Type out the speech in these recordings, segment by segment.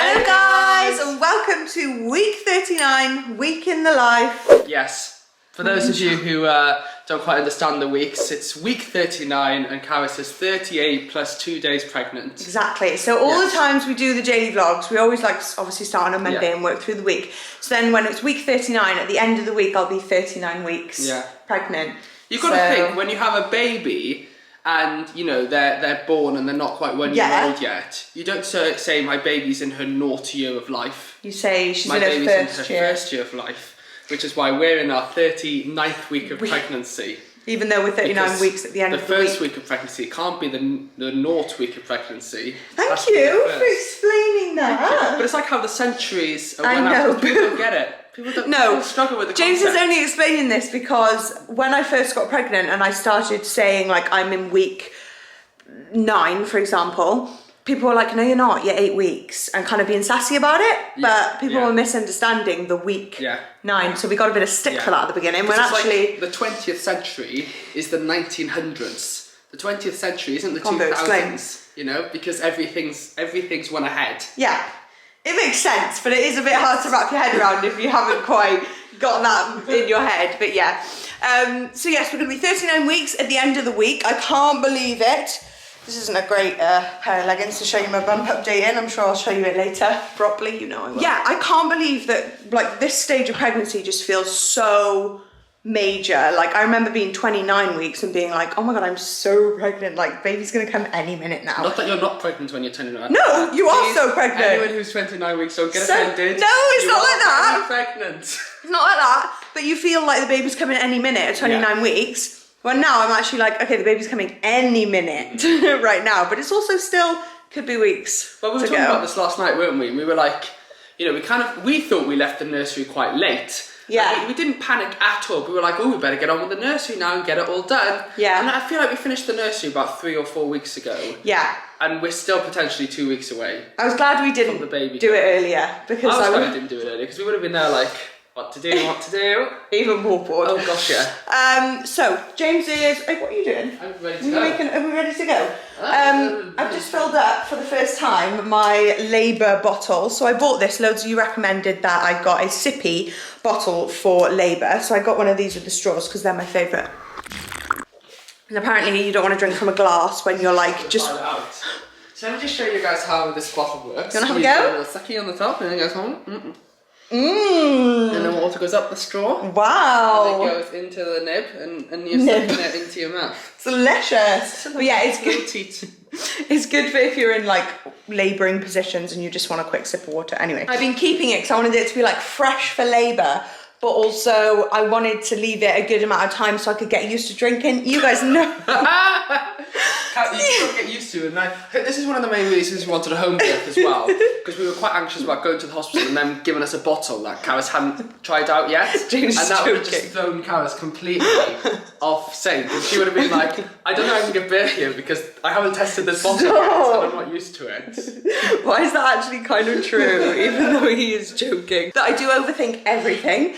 Hello guys, and welcome to week 39, week in the life. Yes, for those of you who don't quite understand the weeks, it's week 39 and Carys is 38 plus 2 days pregnant. Exactly, so all the times we do the daily vlogs, we always like obviously start on a Monday and work through the week. So then when it's week 39, at the end of the week, I'll be 39 weeks pregnant. You've got to think, when you have a baby, and you know they're born and they're not quite 1 year old yet, you don't say my baby's in her 0th year of life. You say she's my in her baby's first in her first year of life, which is why we're in our 39th week of pregnancy. Even though we're 39 weeks at the end of the week. The first week of pregnancy can't be the 0th week of pregnancy. Thank you for explaining that. But it's like how the centuries went out. People don't get it. People struggle with the James concept. is only explaining this because when I first got pregnant and I started saying like I'm in week 9, for example, people were like, no you're not, you're 8 weeks, and kind of being sassy about it, but people were misunderstanding the week 9, so we got a bit of stick for that at the beginning. When actually like the 20th century is the 1900s. The 20th century isn't the 2000s, explain. you know, because everything's one ahead. Yeah. It makes sense, but it is a bit hard to wrap your head around if you haven't quite got that in your head, but yeah. So yes, we're going to be 39 weeks at the end of the week. I can't believe it. This isn't a great pair of leggings to show you my bump update in. I'm sure I'll show you it later properly, you know I will. Yeah, I can't believe that like this stage of pregnancy just feels so major. Like I remember being 29 weeks and being like, oh my god, I'm so pregnant, like baby's gonna come any minute now. Not that you're not pregnant when you're 29. No, you are so pregnant. Anyone who's 29 weeks don't get offended. No, it's not like that. Pregnant. It's not like that, but you feel like the baby's coming any minute at 29 weeks. Well now I'm actually like, okay, the baby's coming any minute right now, but it's also still could be weeks. Well, we were talking about this last night, weren't we? We were like, you know, we thought we left the nursery quite late. Yeah. We didn't panic at all. We were like, oh, we better get on with the nursery now and get it all done. Yeah. And I feel like we finished the nursery about 3 or 4 weeks ago. Yeah. And we're still potentially 2 weeks away. I was glad we didn't do it earlier. Because I was glad we didn't do it earlier because we would have been there like, what to do. Even more bored. Oh gosh, yeah. So, James is, what are you doing? I'm ready to go. Are we ready to go? I've just filled up for the first time my Labour bottle. So I bought this, loads of you recommended that I got a sippy bottle for Labour. So I got one of these with the straws because they're my favourite. And apparently you don't want to drink from a glass when you're like just... So let me just show you guys how this bottle works. Do you want to have a go? A little sucky on the top and then it goes on. And then water goes up the straw. Wow. And it goes into the nib and you're sucking it into your mouth. It's delicious. But yeah, it's good. It's good for if you're in like labouring positions and you just want a quick sip of water. Anyway, I've been keeping it because I wanted it to be like fresh for labour, but also I wanted to leave it a good amount of time so I could get used to drinking. You guys know. You can't get used to it. And this is one of the main reasons we wanted a home birth as well, because we were quite anxious about going to the hospital and them giving us a bottle that Carys hadn't tried out yet. James and that would have just thrown Carys completely off sync. And she would have been like, I don't know how I can give birth here because I haven't tested this bottle yet, so I'm not used to it. Why is that actually kind of true, even though he is joking? That I do overthink everything.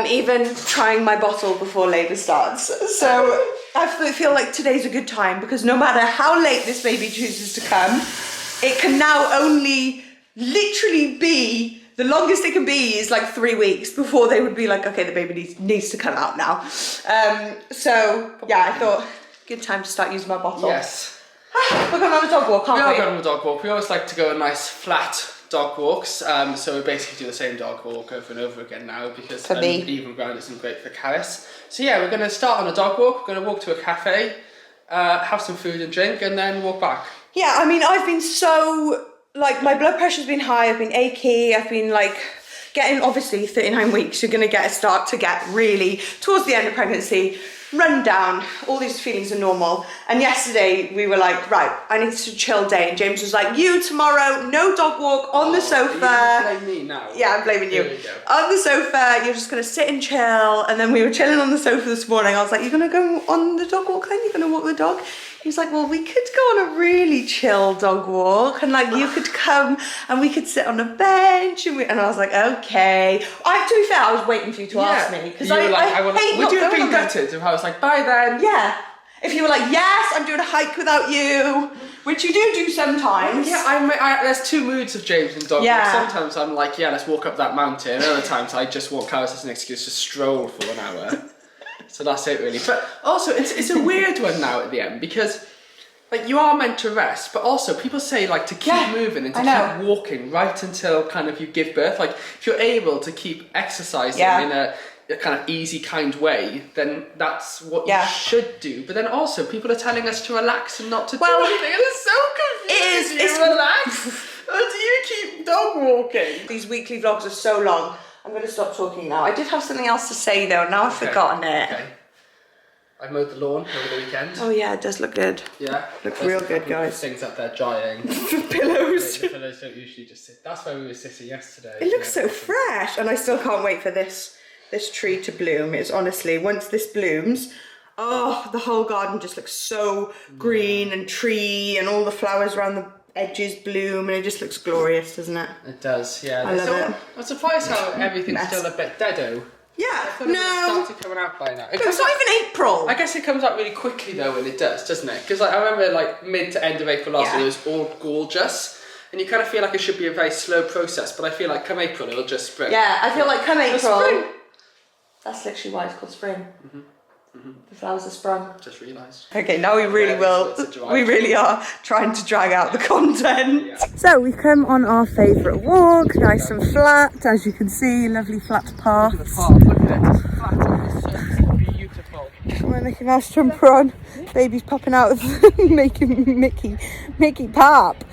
Even trying my bottle before labour starts. So I feel like today's a good time because no matter how late this baby chooses to come, it can now only literally be, the longest it can be is like 3 weeks before they would be like, okay, the baby needs to come out now. So yeah, I thought, good time to start using my bottle. Yes. We're going on a dog walk, aren't we? We are going on a dog walk. We always like to go a nice flat dog walks, so we basically do the same dog walk over and over again now because even ground isn't great for Carys. So yeah, we're going to start on a dog walk, we're going to walk to a cafe, have some food and drink and then walk back. Yeah, I mean I've been so, like my blood pressure's been high, I've been achy, I've been like getting, obviously 39 weeks you're going to start to get really, towards the end of pregnancy, run down, all these feelings are normal. And yesterday we were like, right, I need to chill day. And James was like, you tomorrow, no dog walk on the sofa. Are you blame me now? Yeah, I'm blaming you. On the sofa, you're just gonna sit and chill. And then we were chilling on the sofa this morning. I was like, you're gonna go on the dog walk then? You're gonna walk the dog? He was like, well, we could go on a really chill dog walk and like you could come and we could sit on a bench and I was like, okay. To be fair, I was waiting for you to ask me because I hate not going on. Would you have been gutted if I was like, bye then? Yeah. If you were like, yes, I'm doing a hike without you, which you do sometimes. Yeah, there's two moods of James and dog. Yeah. Sometimes I'm like, yeah, let's walk up that mountain. Other times I just want Carys as an excuse to stroll for an hour. So that's it really. But also, it's a weird one now at the end because like you are meant to rest, but also people say like to keep moving and to keep walking right until kind of you give birth. Like if you're able to keep exercising in a kind of easy kind way, then that's what you should do. But then also people are telling us to relax and not to do anything, and it's so confusing. It's relax or do you keep dog walking? These weekly vlogs are so long. I'm going to stop talking now. I did have something else to say though, now I've forgotten it. Okay. I mowed the lawn over the weekend. Oh yeah, it does look good. Yeah. Looks real good, guys. Things up there drying. Pillows. The pillows don't usually just sit. That's where we were sitting yesterday. It looks so fresh, and I still can't wait for this tree to bloom. It's honestly, once this blooms, oh, the whole garden just looks so green and tree, and all the flowers around the edges bloom, and it just looks glorious, doesn't it? It does, yeah. I love it. I'm surprised how everything's still a bit deado. Yeah, It started coming out by now. It's not even April. I guess it comes out really quickly though when it does, doesn't it? Because like, I remember like mid to end of April last year, it was all gorgeous. And you kind of feel like it should be a very slow process, but I feel like come April it'll just spring. Yeah, I feel like come April. Spring. That's literally why it's called spring. The flowers are sprung. Just realised. Okay, now we really we really are trying to drag out the content. Yeah. So we've come on our favourite walk, nice and flat, as you can see, lovely flat paths. Look at the path, look at it, it's flat and it's so beautiful. My Mickey Mouse jumper on, baby's popping out of making Mickey pop.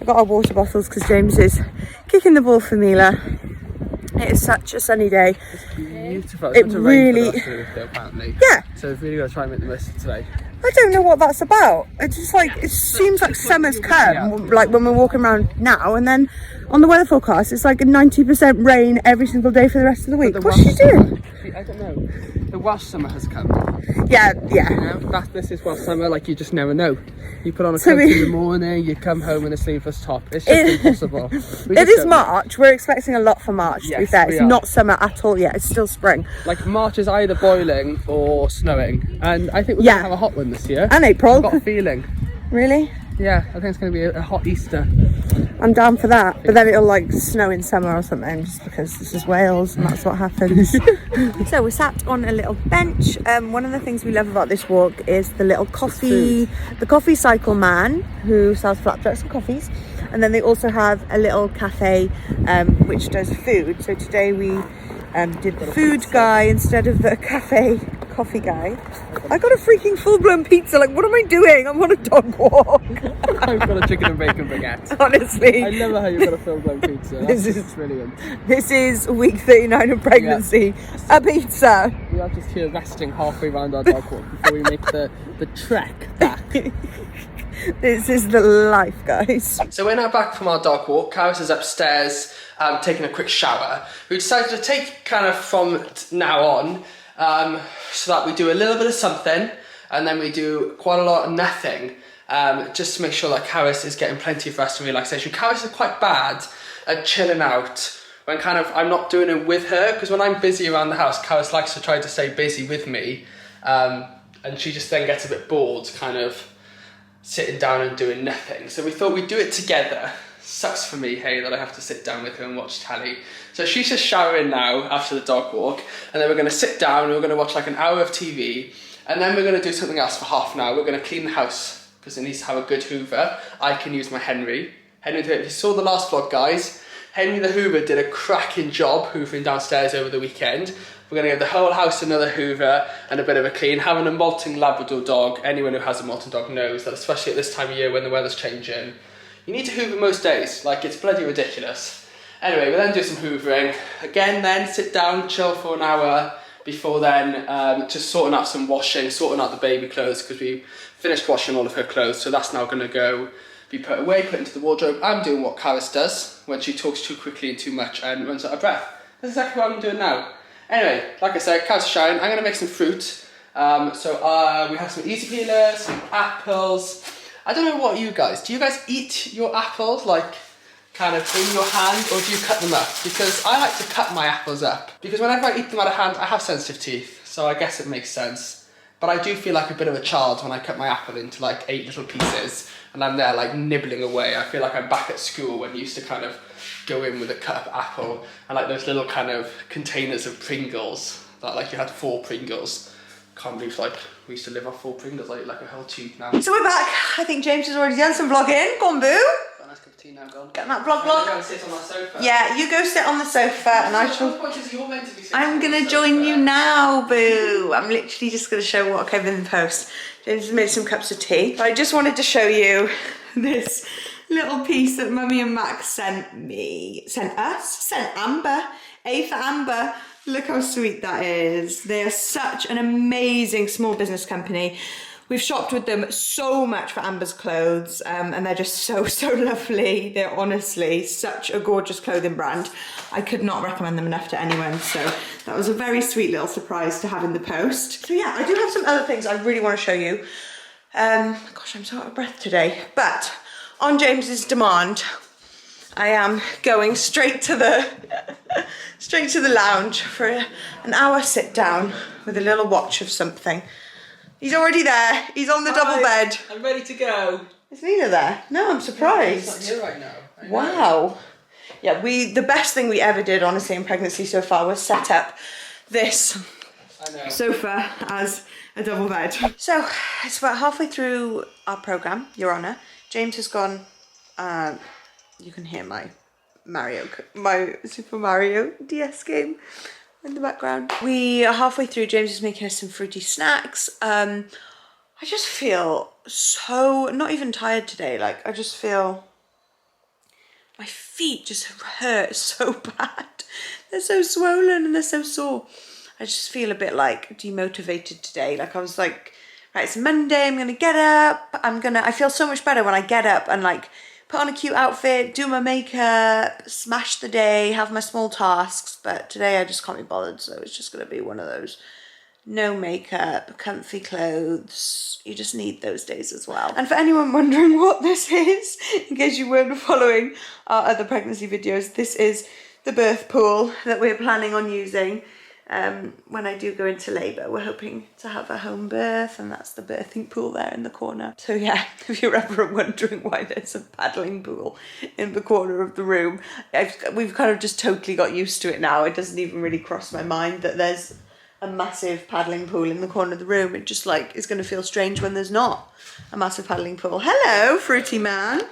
I got our water bottles because James is kicking the ball for Mila. It is such a sunny day. It's beautiful. It really, apparently. Yeah. So we've really got to try and make the most of today. I don't know what that's about. It's just like, it seems like summer's come, like when we're walking around now, and then on the weather forecast, it's like a 90% rain every single day for the rest of the week. What's she doing? I don't know. The Welsh summer has come. Yeah. You know, this is Welsh summer, like you just never know. You put on a coat in the morning, you come home in a sleeveless top. It's just impossible. It is March. We're expecting a lot for March, to be fair. It's not summer at all yet. It's still spring. Like March is either boiling or snowing. And I think we're going to have a hot one this year. And April. I've got a feeling. Really? Yeah, I think it's going to be a hot Easter. I'm down for that, but then it'll like snow in summer or something, just because this is Wales and that's what happens. So we're sat on a little bench. One of the things we love about this walk is the little the coffee cycle man who sells flapjacks and coffees, and then they also have a little cafe which does food. So today we did the food guy instead of the coffee guy. I got a freaking full-blown pizza. Like, what am I doing? I'm on a dog walk. I've got a chicken and bacon baguette. Honestly. I never heard you've got a full-blown pizza. This is brilliant. This is week 39 of pregnancy. Yeah. A pizza. We are just here resting halfway around our dog walk before we make the trek back. This is the life, guys. So we're now back from our dog walk. Carys is upstairs taking a quick shower. We decided to take kind of from now on so that we do a little bit of something and then we do quite a lot of nothing, just to make sure that Carys is getting plenty of rest and relaxation. Carys is quite bad at chilling out when kind of I'm not doing it with her, because when I'm busy around the house, Carys likes to try to stay busy with me, and she just then gets a bit bored kind of sitting down and doing nothing. So we thought we'd do it together. Sucks for me, hey, that I have to sit down with her and watch telly. So she's just showering now after the dog walk, and then we're going to sit down and we're going to watch like an hour of TV, and then we're going to do something else for half an hour. We're going to clean the house because it needs to have a good hoover. I can use my Henry. If you saw the last vlog, guys, Henry the Hoover did a cracking job hoovering downstairs over the weekend. We're going to give the whole house another hoover and a bit of a clean. Having a molting Labrador dog, anyone who has a molting dog knows that, especially at this time of year when the weather's changing, you need to hoover most days. Like, it's bloody ridiculous. Anyway, we'll then do some hoovering. Again, then sit down, chill for an hour before then just sorting out some washing, sorting out the baby clothes, because we finished washing all of her clothes, so that's now going to go be put away, put into the wardrobe. I'm doing what Carys does when she talks too quickly and too much and runs out of breath. That's exactly what I'm doing now. Anyway, like I said, Carys is showering. I'm going to make some fruit. So we have some easy peelers, some apples. I don't know what you guys, do you guys eat your apples like kind of in your hand, or do you cut them up? Because I like to cut my apples up, because whenever I eat them out of hand, I have sensitive teeth, so I guess it makes sense But I do feel like a bit of a child when I cut my apple into like 8 little pieces and I'm there like nibbling away. I feel like I'm back at school when you used to kind of go in with a cut up apple and like those little kind of containers of Pringles that like you had 4 Pringles. Can't believe like we used to live off 4 Pringles. I eat like a whole tube now. So we're back. I think James has already done some vlogging. Go on, boo. Got a nice cup of tea now, gone. Get that vlog. Go and sit on that sofa. Yeah, you go sit on the sofa and I shall... You're meant to be sitting I'm going to join you now, boo. I'm literally just going to show what came in the post. James has made some cups of tea. But I just wanted to show you this little piece that Mummy and Max sent Amber. A for Amber. Look how sweet that is. They are such an amazing small business company. We've shopped with them so much for Amber's clothes, and they're just so lovely. They're honestly such a gorgeous clothing brand. I could not recommend them enough to anyone, so that was a very sweet little surprise to have in the post. So yeah, I do have some other things I really want to show you. Gosh, I'm so out of breath today. But on James's demand, I am going straight to the lounge for an hour sit down with a little watch of something. He's already there. He's on the double bed. I'm ready to go. Is Nina there? No, I'm surprised. He's not here right now. Wow. Yeah, the best thing we ever did, honestly, in pregnancy so far was set up this sofa as a double bed. So it's about halfway through our programme, Your Honour. James has gone, you can hear my Super Mario DS game in the background. We are halfway through. James is making us some fruity snacks. I just feel so, not even tired today. Like, I just feel, my feet just hurt so bad. They're so swollen and they're so sore. I just feel a bit like demotivated today. Like I was like, right, it's Monday, I'm gonna get up. I feel so much better when I get up and like put on a cute outfit, do my makeup, smash the day, have my small tasks. But today I just can't be bothered, so it's just gonna be one of those no makeup, comfy clothes. You just need those days as well. And for anyone wondering what this is, in case you weren't following our other pregnancy videos, this is the birth pool that we're planning on using when I do go into labour. We're hoping to have a home birth, and that's the birthing pool there in the corner. So yeah, if you're ever wondering why there's a paddling pool in the corner of the room, we've kind of just totally got used to it now. It doesn't even really cross my mind that there's a massive paddling pool in the corner of the room. It just like is going to feel strange when there's not a massive paddling pool. Hello, fruity man.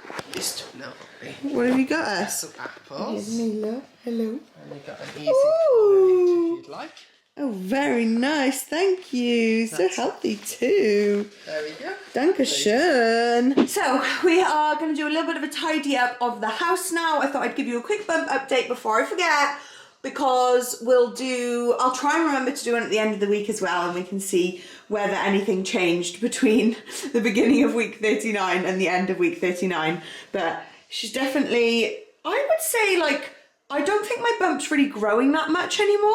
What have you got us? Some apples. Mila. Hello. And we got an easy if you'd like. Oh, very nice. Thank you. So healthy too. There we go. Dankeschön. So we are going to do a little bit of a tidy up of the house now. I thought I'd give you a quick bump update before I forget, because I'll try and remember to do it at the end of the week as well, and we can see whether anything changed between the beginning of week 39 and the end of week 39. But she's definitely, I would say, like, I don't think my bump's really growing that much anymore.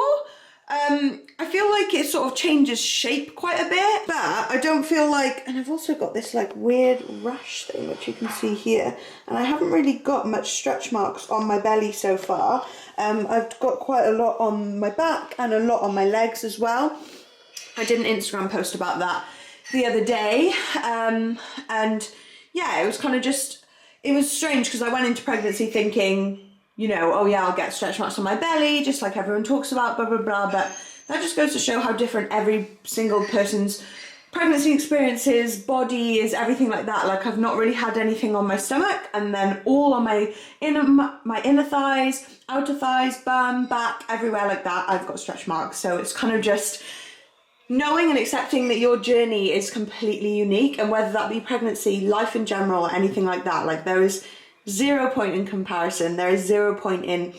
I feel like it sort of changes shape quite a bit, but I don't feel like, and I've also got this like weird rush thing, which you can see here, and I haven't really got much stretch marks on my belly so far. I've got quite a lot on my back and a lot on my legs as well. I did an Instagram post about that the other day, and yeah, it was kind of just, it was strange because I went into pregnancy thinking, you know, oh yeah, I'll get stretch marks on my belly, just like everyone talks about, blah, blah, blah. But that just goes to show how different every single person's pregnancy experiences, body is, everything like that. Like, I've not really had anything on my stomach, and then all on my inner thighs, outer thighs, bum, back, everywhere like that, I've got stretch marks. So it's kind of just knowing and accepting that your journey is completely unique, and whether that be pregnancy, life in general, or anything like that, like there is 0 point in comparison. There is 0 point in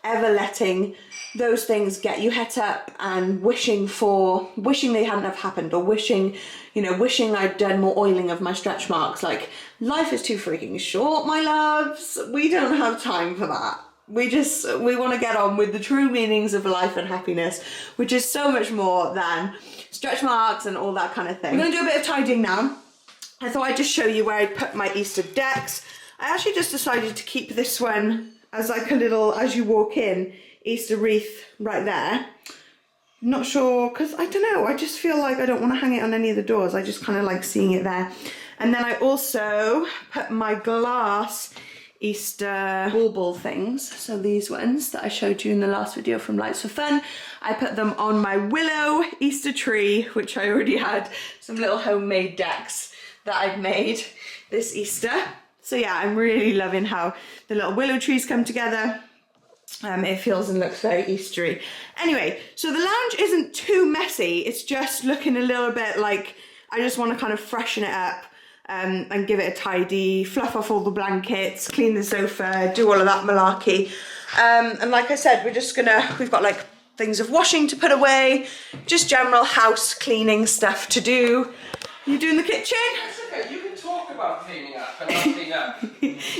ever letting those things get you het up and wishing they hadn't have happened, or wishing I'd done more oiling of my stretch marks. Like, life is too freaking short, my loves. We don't have time for that. We want to get on with the true meanings of life and happiness, which is so much more than stretch marks and all that kind of thing. We're going to do a bit of tidying now. I thought I'd just show you where I put my Easter decks. I actually just decided to keep this one as like a little, as you walk in, Easter wreath right there. not sure, because I don't know, I just feel like I don't want to hang it on any of the doors. I just kind of like seeing it there. And then I also put my glass Easter bauble things, so these ones that I showed you in the last video from Lights for Fun, I put them on my willow Easter tree, which I already had some little homemade decks that I'd made this Easter. So yeah, I'm really loving how the little willow trees come together. It feels and looks very Eastery. Anyway, so the lounge isn't too messy, it's just looking a little bit like I just want to kind of freshen it up. And give it a tidy, fluff off all the blankets, clean the sofa, do all of that malarkey. And like I said, we've got like things of washing to put away, just general house cleaning stuff to do. You doing the kitchen? It's okay, you can talk about cleaning up and not clean up.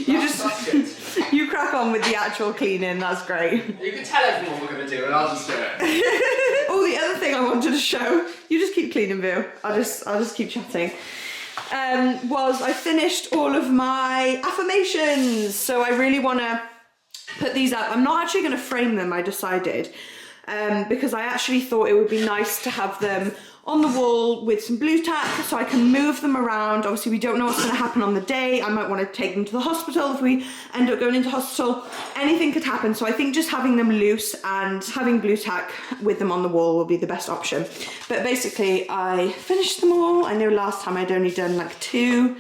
That's good. You crack on with the actual cleaning, that's great. You can tell everyone what we're going to do and I'll just do it. Oh, the other thing I wanted to show, you just keep cleaning, Boo. I'll just keep chatting. Was I finished all of my affirmations, so I really want to put these up. I'm not actually going to frame them, I decided, because I actually thought it would be nice to have them on the wall with some blue tack so I can move them around. Obviously we don't know what's going to happen on the day. I might want to take them to the hospital if we end up going into hospital. Anything could happen, so I think just having them loose and having blue tack with them on the wall will be the best option. But basically I finished them all. I know last time I'd only done like 2,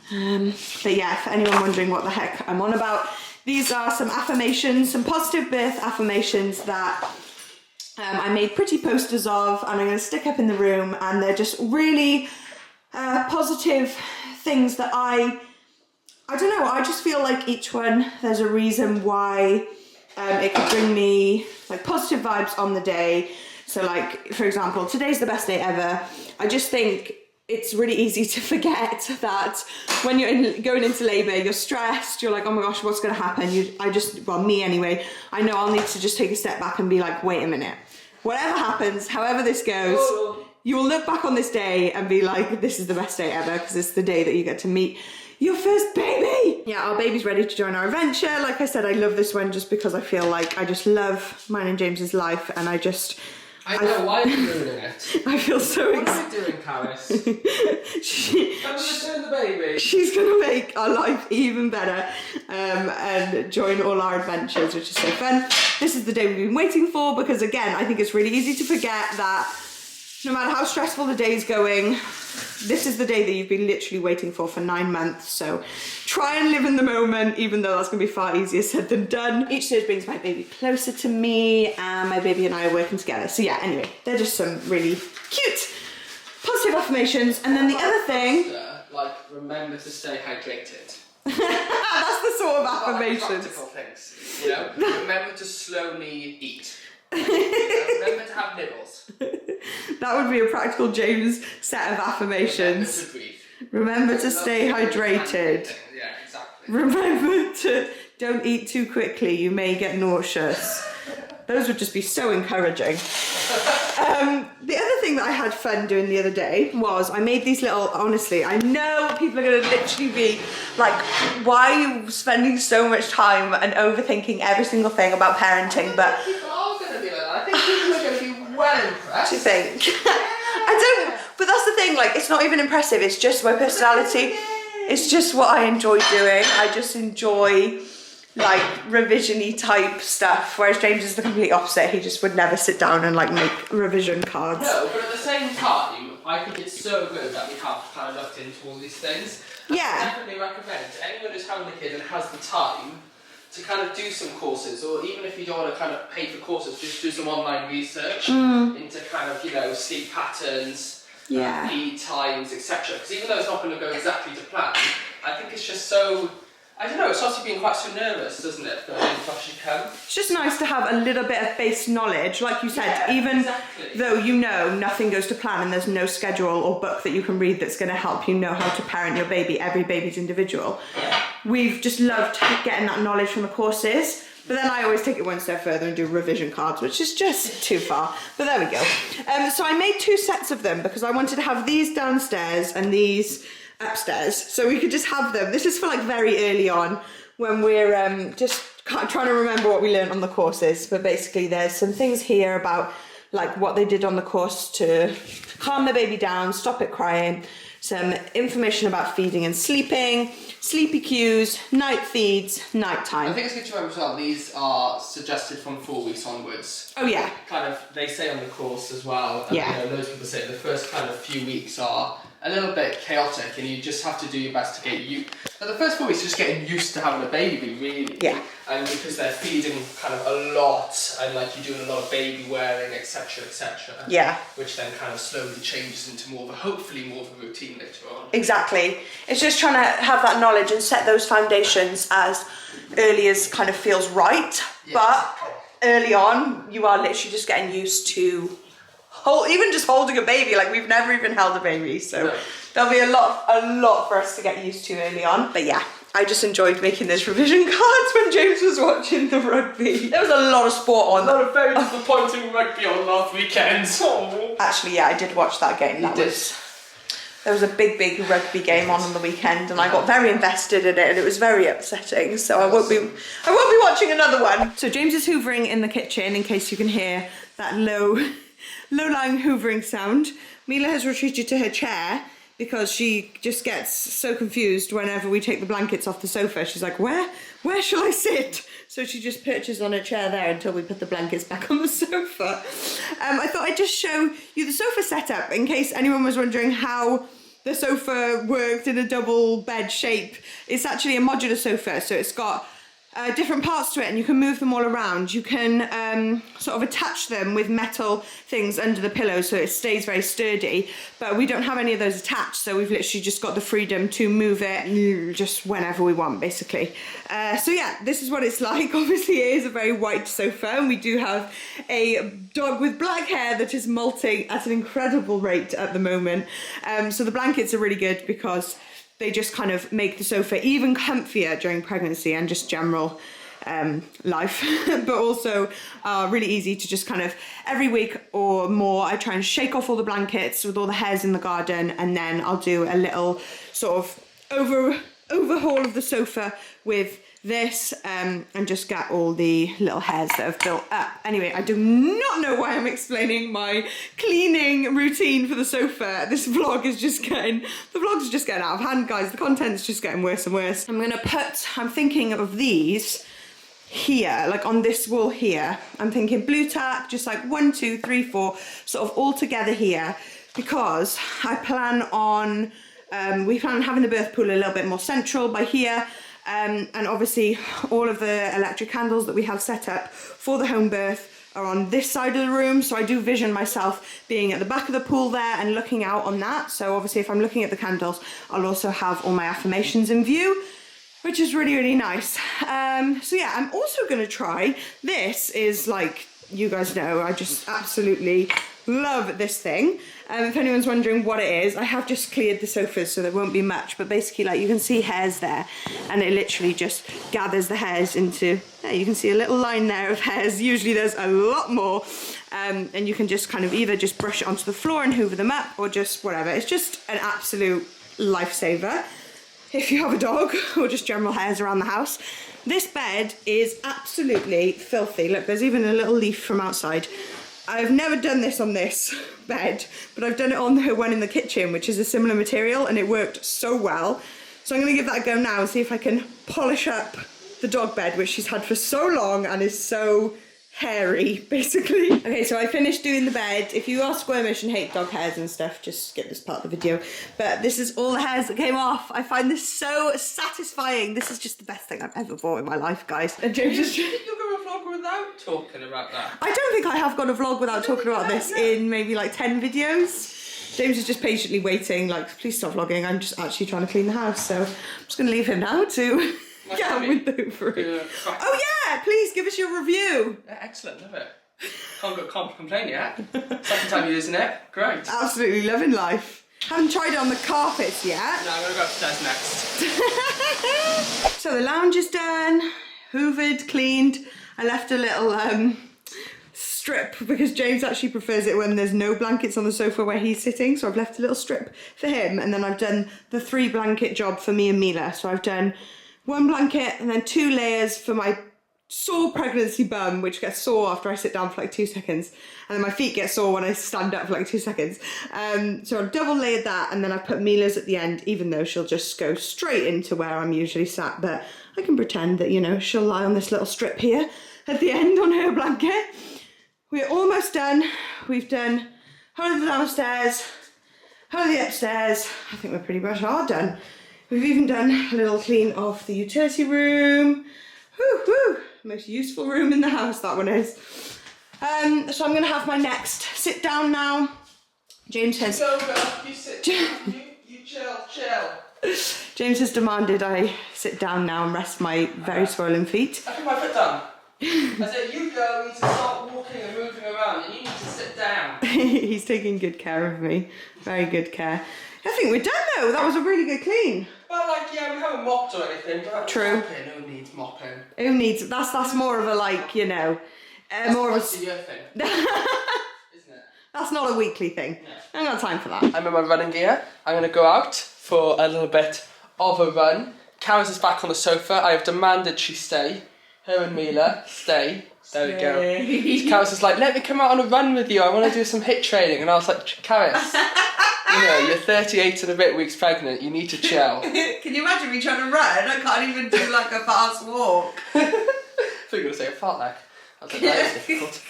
but yeah, for anyone wondering what the heck I'm on about, these are some affirmations, some positive birth affirmations that I made pretty posters of, and I'm going to stick up in the room, and they're just really positive things that I don't know, I just feel like each one, there's a reason why it could bring me like positive vibes on the day. So like, for example, today's the best day ever. I just think it's really easy to forget that when you're going into labour, you're stressed, you're like, oh my gosh, what's going to happen? Well, me anyway, I know I'll need to just take a step back and be like, wait a minute. Whatever happens, however this goes, you will look back on this day and be like, this is the best day ever, because it's the day that you get to meet your first baby. Yeah, our baby's ready to join our adventure. Like I said, I love this one just because I feel like I just love mine and James's life, and I know, why are you ruining it? I feel so excited. What are you doing, Carys? I'm return the baby. She's going to make our life even better and join all our adventures, which is so fun. This is the day we've been waiting for, because again, I think it's really easy to forget that no matter how stressful the day is going, this is the day that you've been literally waiting for 9 months. So try and live in the moment, even though that's going to be far easier said than done. Each day brings my baby closer to me, and my baby and I are working together. So yeah, anyway, they're just some really cute positive affirmations. And then the other thing, like, remember to stay hydrated. That's the sort of affirmations. Like practical things, you know. Remember to slowly eat. Remember to have nibbles. That would be a practical James set of affirmations. Remember to stay hydrated. Yeah, exactly. Remember to don't eat too quickly, you may get nauseous. Those would just be so encouraging. The other thing that I had fun doing the other day was I made these little, honestly, I know people are going to literally be like, why are you spending so much time and overthinking every single thing about parenting? But people are going to be like that. I think people are going to be well impressed. Do you think? I don't, but that's the thing, like, it's not even impressive, it's just my personality. It's just what I enjoy doing. I just enjoy like revision-y type stuff, whereas James is the complete opposite. He just would never sit down and like make revision cards. No, but at the same time, I think it's so good that we have kind of looked into all these things. Yeah. I definitely recommend to anyone who's having a kid and has the time to kind of do some courses, or even if you don't want to kind of pay for courses, just do some online research into kind of, you know, sleep patterns, feed times, etc. Because even though it's not going to go exactly to plan, I think it's just so, I don't know, it starts you being quite so nervous, doesn't it, for the day to actually come? It's just nice to have a little bit of base knowledge, like you said, even though you know nothing goes to plan and there's no schedule or book that you can read that's going to help you know how to parent your baby. Every baby's individual. We've just loved getting that knowledge from the courses, but then I always take it one step further and do revision cards, which is just too far, but there we go. So I made 2 sets of them because I wanted to have these downstairs and these upstairs, so we could just have them. This is for like very early on when we're just trying to remember what we learned on the courses, but basically there's some things here about like what they did on the course to calm the baby down, stop it crying, some information about feeding and sleeping, sleepy cues, night feeds, nighttime. I think it's good to remember as well, these are suggested from 4 weeks onwards. Oh yeah. Kind of, they say on the course as well, and yeah. you know, loads of people say the first kind of few weeks are a little bit chaotic and you just have to do your best to get you. But the first 4 weeks is just getting used to having a baby, really. Yeah. And because they're feeding kind of a lot and like you're doing a lot of baby wearing, etc., etc. Yeah. Which then kind of slowly changes into more of a, hopefully more of a routine later on. Exactly. It's just trying to have that knowledge and set those foundations as early as kind of feels right. Yes. But early on, you are literally just getting used to even just holding a baby. Like we've never even held a baby, so no. There'll be a lot for us to get used to early on. But yeah, I just enjoyed making those revision cards when James was watching the rugby. There was a lot of sport on. A lot of very disappointing rugby on last weekend. Oh. Actually, yeah, I did watch that game. There was a big rugby game on the weekend, and I got very invested in it, and it was very upsetting. So I won't be watching another one. So James is hoovering in the kitchen in case you can hear that low-lying hoovering sound. Mila has retreated to her chair because she just gets so confused whenever we take the blankets off the sofa. She's like, where shall I sit? So she just perches on her chair there until we put the blankets back on the sofa. I thought I'd just show you the sofa setup in case anyone was wondering how the sofa worked in a double bed shape. It's actually a modular sofa, so it's got different parts to it and you can move them all around. You can sort of attach them with metal things under the pillow so it stays very sturdy, but we don't have any of those attached, so we've literally just got the freedom to move it just whenever we want, basically. So yeah, this is what it's like. Obviously it is a very white sofa, and we do have a dog with black hair that is molting at an incredible rate at the moment. So the blankets are really good because they just kind of make the sofa even comfier during pregnancy and just general life, but also really easy to just kind of every week or more I try and shake off all the blankets with all the hairs in the garden, and then I'll do a little sort of overhaul of the sofa with this and just get all the little hairs that have built up. Anyway, I do not know why I'm explaining my cleaning routine for the sofa. This vlog is just getting, the vlog's just getting out of hand, guys. The content's just getting worse and worse. I'm thinking of these here, like on this wall here. I'm thinking blue tack, just like 1, 2, 3, 4, sort of all together here, because I plan on, we plan on having the birth pool a little bit more central by here. And obviously all of the electric candles that we have set up for the home birth are on this side of the room, so I do vision myself being at the back of the pool there and looking out on that. So obviously if I'm looking at the candles, I'll also have all my affirmations in view, which is really nice. So yeah, I'm also going to try, this is like, you guys know, I just absolutely love this thing. If anyone's wondering what it is, I have just cleared the sofas so there won't be much, but basically like you can see hairs there, and it literally just gathers the hairs into, yeah, you can see a little line there of hairs. Usually there's a lot more, and you can just kind of either just brush it onto the floor and hoover them up, or just whatever. It's just an absolute lifesaver if you have a dog or just general hairs around the house. This bed is absolutely filthy. Look, there's even a little leaf from outside. I've never done this on this bed, but I've done it on the one in the kitchen, which is a similar material, and it worked so well. So I'm going to give that a go now and see if I can polish up the dog bed, which she's had for so long and is so hairy, basically. Okay, so I finished doing the bed. If you are squirmish and hate dog hairs and stuff, just skip this part of the video. But this is all the hairs that came off. I find this so satisfying. This is just the best thing I've ever bought in my life, guys. And James is... Did you go a vlog without talking about that? I don't think I have gone a vlog without talking about this in maybe like 10 videos. James is just patiently waiting, like, please stop vlogging. I'm just actually trying to clean the house, so I'm just going to leave him now to... get on with the hoovering. Oh yeah, please give us your review. Yeah, excellent, love it. Can't complain yet. Second time using it, great. Absolutely loving life. Haven't tried it on the carpets yet. No, I'm going to go upstairs next. So the lounge is done, hoovered, cleaned. I left a little strip because James actually prefers it when there's no blankets on the sofa where he's sitting, so I've left a little strip for him, and then I've done the 3 blanket job for me and Mila. So I've done 1 blanket and then 2 layers for my sore pregnancy bum, which gets sore after I sit down for like 2 seconds, and then my feet get sore when I stand up for like 2 seconds. So I've double layered that, and then I put Mila's at the end, even though she'll just go straight into where I'm usually sat, but I can pretend that, you know, she'll lie on this little strip here at the end on her blanket. We're almost done. We've done whole of the downstairs, whole of the upstairs. I think we're pretty much all done. We've even done a little clean of the utility room. Whew, whew. Most useful room in the house, that one is. So I'm gonna have my next sit down now. James has... So girl, you sit down, you chill. James has demanded I sit down now and rest my very swollen feet. I put my foot down. I said, you girl need to start walking and moving around and you need to sit down. He's taking good care of me. Very good care. I think we're done though. That was a really good clean. Well, like, yeah, we haven't mopped or anything, but true. Mopping, who needs mopping? Who needs, that's more of a, like, you know, more of a... year thing. Isn't it? That's not a weekly thing. No. I ain't got time for that. I'm in my running gear. I'm going to go out for a little bit of a run. Carys is back on the sofa. I have demanded she stay. Her and Mila, stay. There we go. Carys is like, let me come out on a run with you. I want to do some HIIT training. And I was like, Carys, you know, you're 38 and a bit weeks pregnant. You need to chill. Can you imagine me trying to run? I can't even do like a fast walk. I thought you were going to say a fartlek. I was like, that is difficult.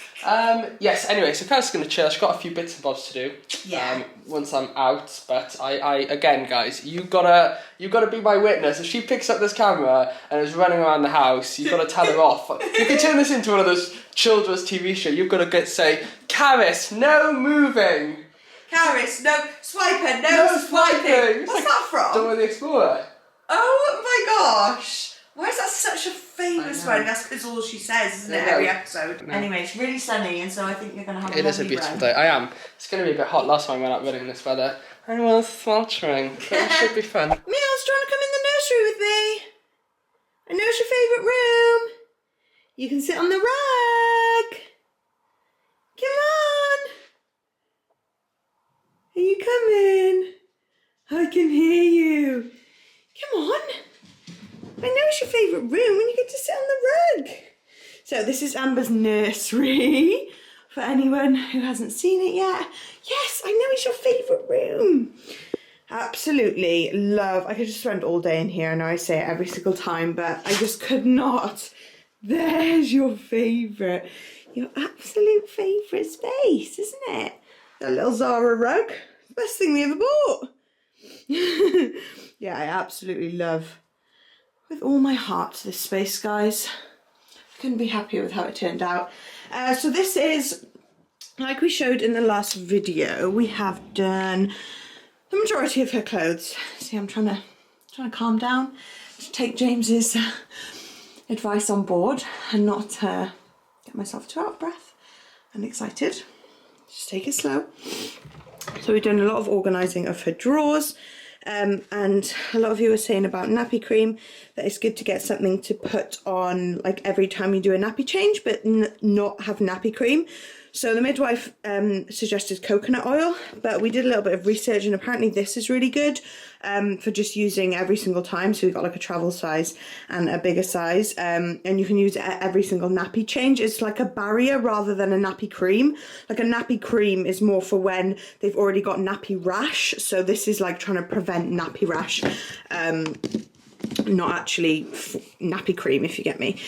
Yes, anyway, so Carys is going to chill. She's got a few bits and bobs to do. Yeah. Once I'm out, but I again, guys, you gotta be my witness. If she picks up this camera and is running around the house, you gotta tell her off. You can turn this into one of those children's TV show. You've got to say, Carys, no moving. Carys, no swiping, no swiping. What's like that from? Dora the Explorer. Oh my gosh. Why is that such a famous one? That's because all she says, isn't it, every episode? No. Anyway, it's really sunny, and so I think you're going to have a lovely It is a beautiful day. I am. It's going to be a bit hot. Last time I went out running in this weather, I was sweltering, but it should be fun. Mil's trying to come in the nursery with me. I know it's your favourite room. You can sit on the rug. Come on. Are you coming? I can hear you. Come on. I know it's your favourite room when you get to sit on the rug. So this is Amber's nursery, for anyone who hasn't seen it yet. Yes, I know it's your favourite room. Absolutely love, I could just spend all day in here. I know I say it every single time, but I just could not. There's your favourite, your absolute favourite space, isn't it? That little Zara rug, best thing we ever bought. Yeah, I absolutely love, with all my heart, this space, guys. Couldn't be happier with how it turned out. So this is, like we showed in the last video, we have done the majority of her clothes. See, I'm trying to calm down, to take James's advice on board and not get myself too out of breath and excited. Just take it slow. So we've done a lot of organising of her drawers. And a lot of you were saying about nappy cream, that it's good to get something to put on like every time you do a nappy change, but not have nappy cream. So the midwife suggested coconut oil, but we did a little bit of research and apparently this is really good for just using every single time. So we've got like a travel size and a bigger size, and you can use it at every single nappy change. It's like a barrier rather than a nappy cream. Like a nappy cream is more for when they've already got nappy rash. So this is like trying to prevent nappy rash, not actually nappy cream, if you get me.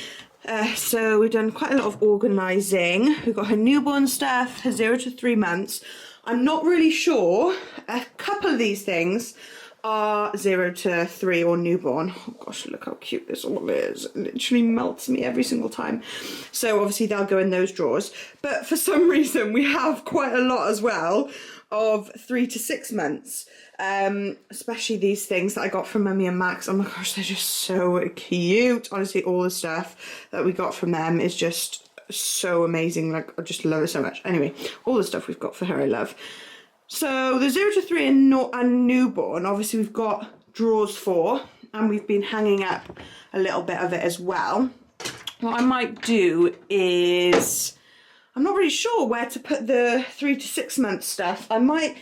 So we've done quite a lot of organising. We've got her newborn stuff, her 0 to 3 months. I'm not really sure. A couple of these things are 0 to 3 or newborn. Oh gosh, look how cute this all is. It literally melts me every single time. So obviously they'll go in those drawers. But for some reason we have quite a lot as well of 3 to 6 months. Especially these things that I got from Mummy and Max. Oh my gosh, they're just so cute. Honestly, all the stuff that we got from them is just so amazing. Like, I just love it so much. Anyway, all the stuff we've got for her I love. So the 0 to 3 and newborn, obviously we've got drawers for, and we've been hanging up a little bit of it as well. What I might do is, I'm not really sure where to put the 3 to 6 month stuff. I might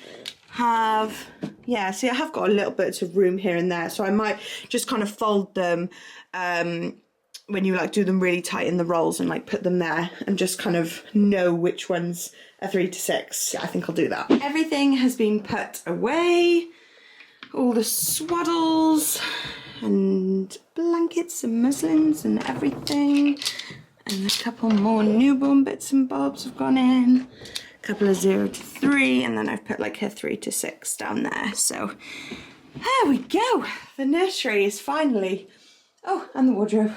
have, yeah, see I have got a little bit of room here and there, so I might just kind of fold them when you like do them really tight in the rolls and like put them there and just kind of know which ones are 3 to 6. Yeah, I think I'll do that. Everything has been put away. All the swaddles and blankets and muslins and everything. And a couple more newborn bits and bobs have gone in. A couple of 0 to 3, and then I've put like a 3 to 6 down there. So there we go. The nursery is finally, oh, and the wardrobe,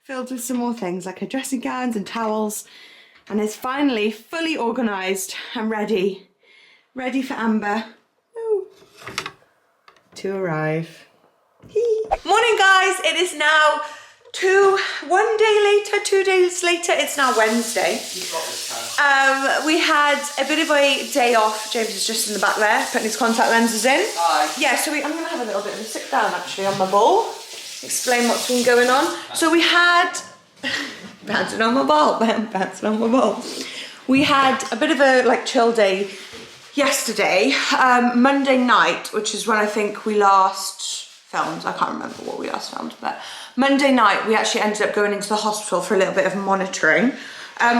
filled with some more things like her dressing gowns and towels, and is finally fully organised and ready for Amber to arrive. Morning guys, it is now 2 days later, it's now Wednesday. We had a bit of a day off. James is just in the back there, putting his contact lenses in. Hi. Yeah, so I'm gonna have a little bit of a sit down actually on my ball, explain what's been going on. So we had, bouncing on my ball. We had a bit of a like chill day yesterday, Monday night, which is when I think we last filmed. I can't remember what we last filmed, but Monday night we actually ended up going into the hospital for a little bit of monitoring.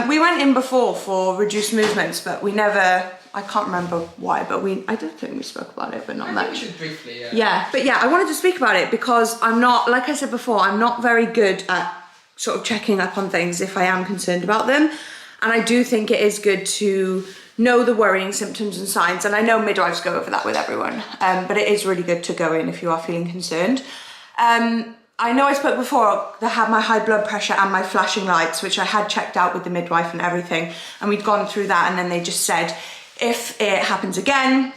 We went in before for reduced movements, but we never, I can't remember why, but I don't think we spoke about it, but not much. I think we should briefly, yeah. Yeah, but yeah, I wanted to speak about it because I'm not, like I said before, I'm not very good at sort of checking up on things if I am concerned about them. And I do think it is good to know the worrying symptoms and signs, and I know midwives go over that with everyone, but it is really good to go in if you are feeling concerned. I know I spoke before that I had my high blood pressure and my flashing lights, which I had checked out with the midwife and everything, and we'd gone through that, and then they just said if it happens again,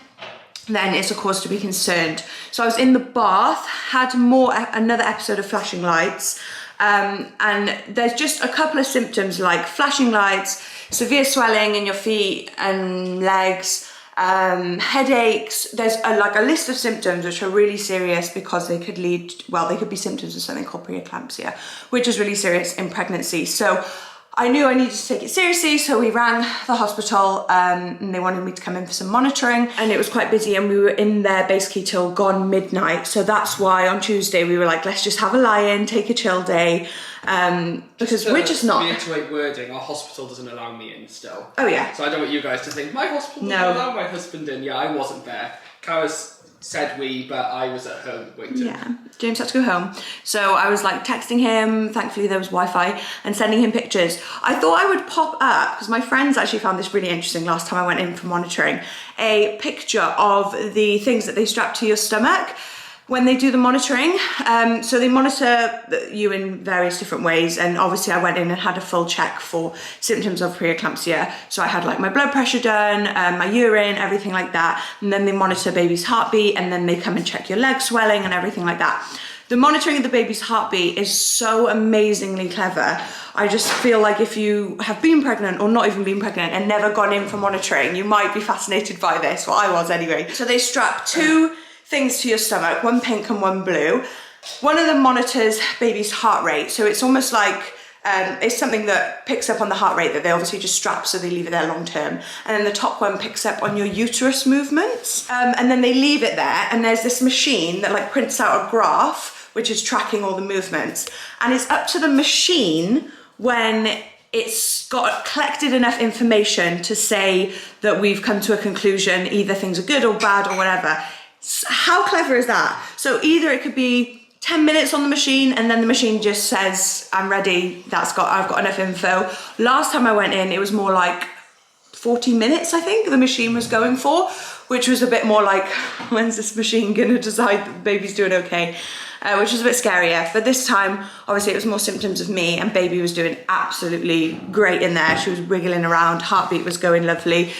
then it's a cause to be concerned. So I was in the bath, had another episode of flashing lights, and there's just a couple of symptoms like flashing lights, severe swelling in your feet and legs, headaches. There's like a list of symptoms which are really serious because they could lead, well, they could be symptoms of something called preeclampsia, which is really serious in pregnancy. So I knew I needed to take it seriously, so we rang the hospital, and they wanted me to come in for some monitoring, and it was quite busy, and we were in there basically till gone midnight. So that's why on Tuesday we were like, let's just have a lie-in, take a chill day, because we're just not. To reiterate wording, our hospital doesn't allow me in still. Oh yeah. So I don't want you guys to think my hospital doesn't allow my husband in. Yeah, I wasn't there. Carys said we, but I was at home waiting. Yeah, James had to go home. So I was like texting him, thankfully there was Wi-Fi, and sending him pictures. I thought I would pop up, because my friends actually found this really interesting last time I went in for monitoring, a picture of the things that they strap to your stomach when they do the monitoring. So they monitor you in various different ways, and obviously I went in and had a full check for symptoms of preeclampsia. So I had like my blood pressure done, my urine, everything like that, and then they monitor baby's heartbeat, and then they come and check your leg swelling and everything like that. The monitoring of the baby's heartbeat is so amazingly clever. I just feel like if you have been pregnant or not even been pregnant and never gone in for monitoring, you might be fascinated by this. Well, I was anyway. So they strap 2 things to your stomach, one pink and one blue. One of them monitors baby's heart rate. So it's almost like, it's something that picks up on the heart rate that they obviously just strap, so they leave it there long term. And then the top one picks up on your uterus movements. And then they leave it there, and there's this machine that like prints out a graph, which is tracking all the movements. And it's up to the machine when it's got collected enough information to say that we've come to a conclusion, either things are good or bad or whatever. How clever is that? So either it could be 10 minutes on the machine, and then the machine just says, I'm ready, I've got enough info. Last time I went in, it was more like 40 minutes, I think, the machine was going for, which was a bit more like, when's this machine gonna decide that the baby's doing okay? Which was a bit scarier. But this time, obviously, it was more symptoms of me, and baby was doing absolutely great in there. She was wiggling around, heartbeat was going lovely.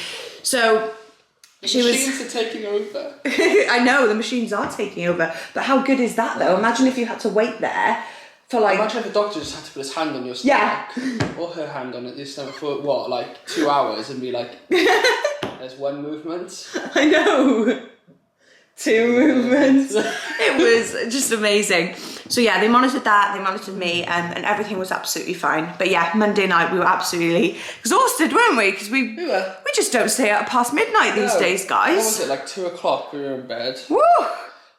So the machines are taking over. I know, the machines are taking over, but how good is that though? Imagine if you had to wait there for like... Imagine if the doctor just had to put his hand on your stomach, or her hand on your stomach for what, like 2 hours, and be like, there's one movement. I know. 2 movements. It was just amazing. So yeah, they monitored that, they monitored me, and everything was absolutely fine. But yeah, Monday night we were absolutely exhausted, weren't we? Because we just don't stay out past midnight these days, guys. What was it, like 2 o'clock we were in bed? Woo!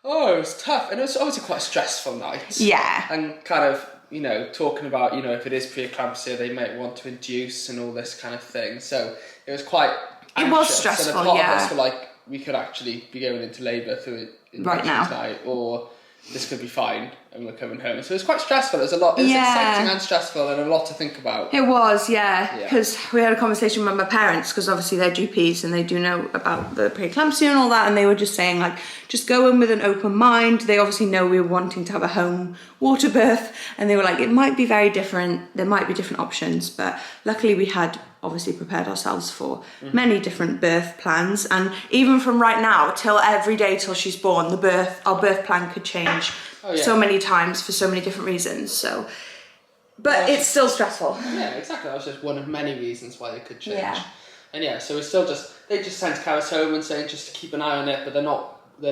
Oh, it was tough, and it was obviously quite a stressful night. Yeah. And kind of, you know, talking about, you know, if it is preeclampsia, they might want to induce and all this kind of thing. So it was quite anxious. It was stressful, and a part yeah. of us were like, we could actually be going into labour through it right now tonight, or this could be fine and we're coming home. So it was quite stressful. It was exciting and stressful and a lot to think about. It was, yeah, because we had a conversation with my parents, because obviously they're GPs and they do know about the preeclampsia and all that, and they were just saying, like, just go in with an open mind. They obviously know we were wanting to have a home water birth, and they were like, it might be very different, there might be different options, but luckily we had obviously prepared ourselves for many different birth plans, and even from right now till every day till she's born, our birth plan could change so many times for so many different reasons. So, but it's still stressful. Yeah, exactly. That was just one of many reasons why they could change. Yeah. And so it's still they just sent Carys home and saying just to keep an eye on it, but they're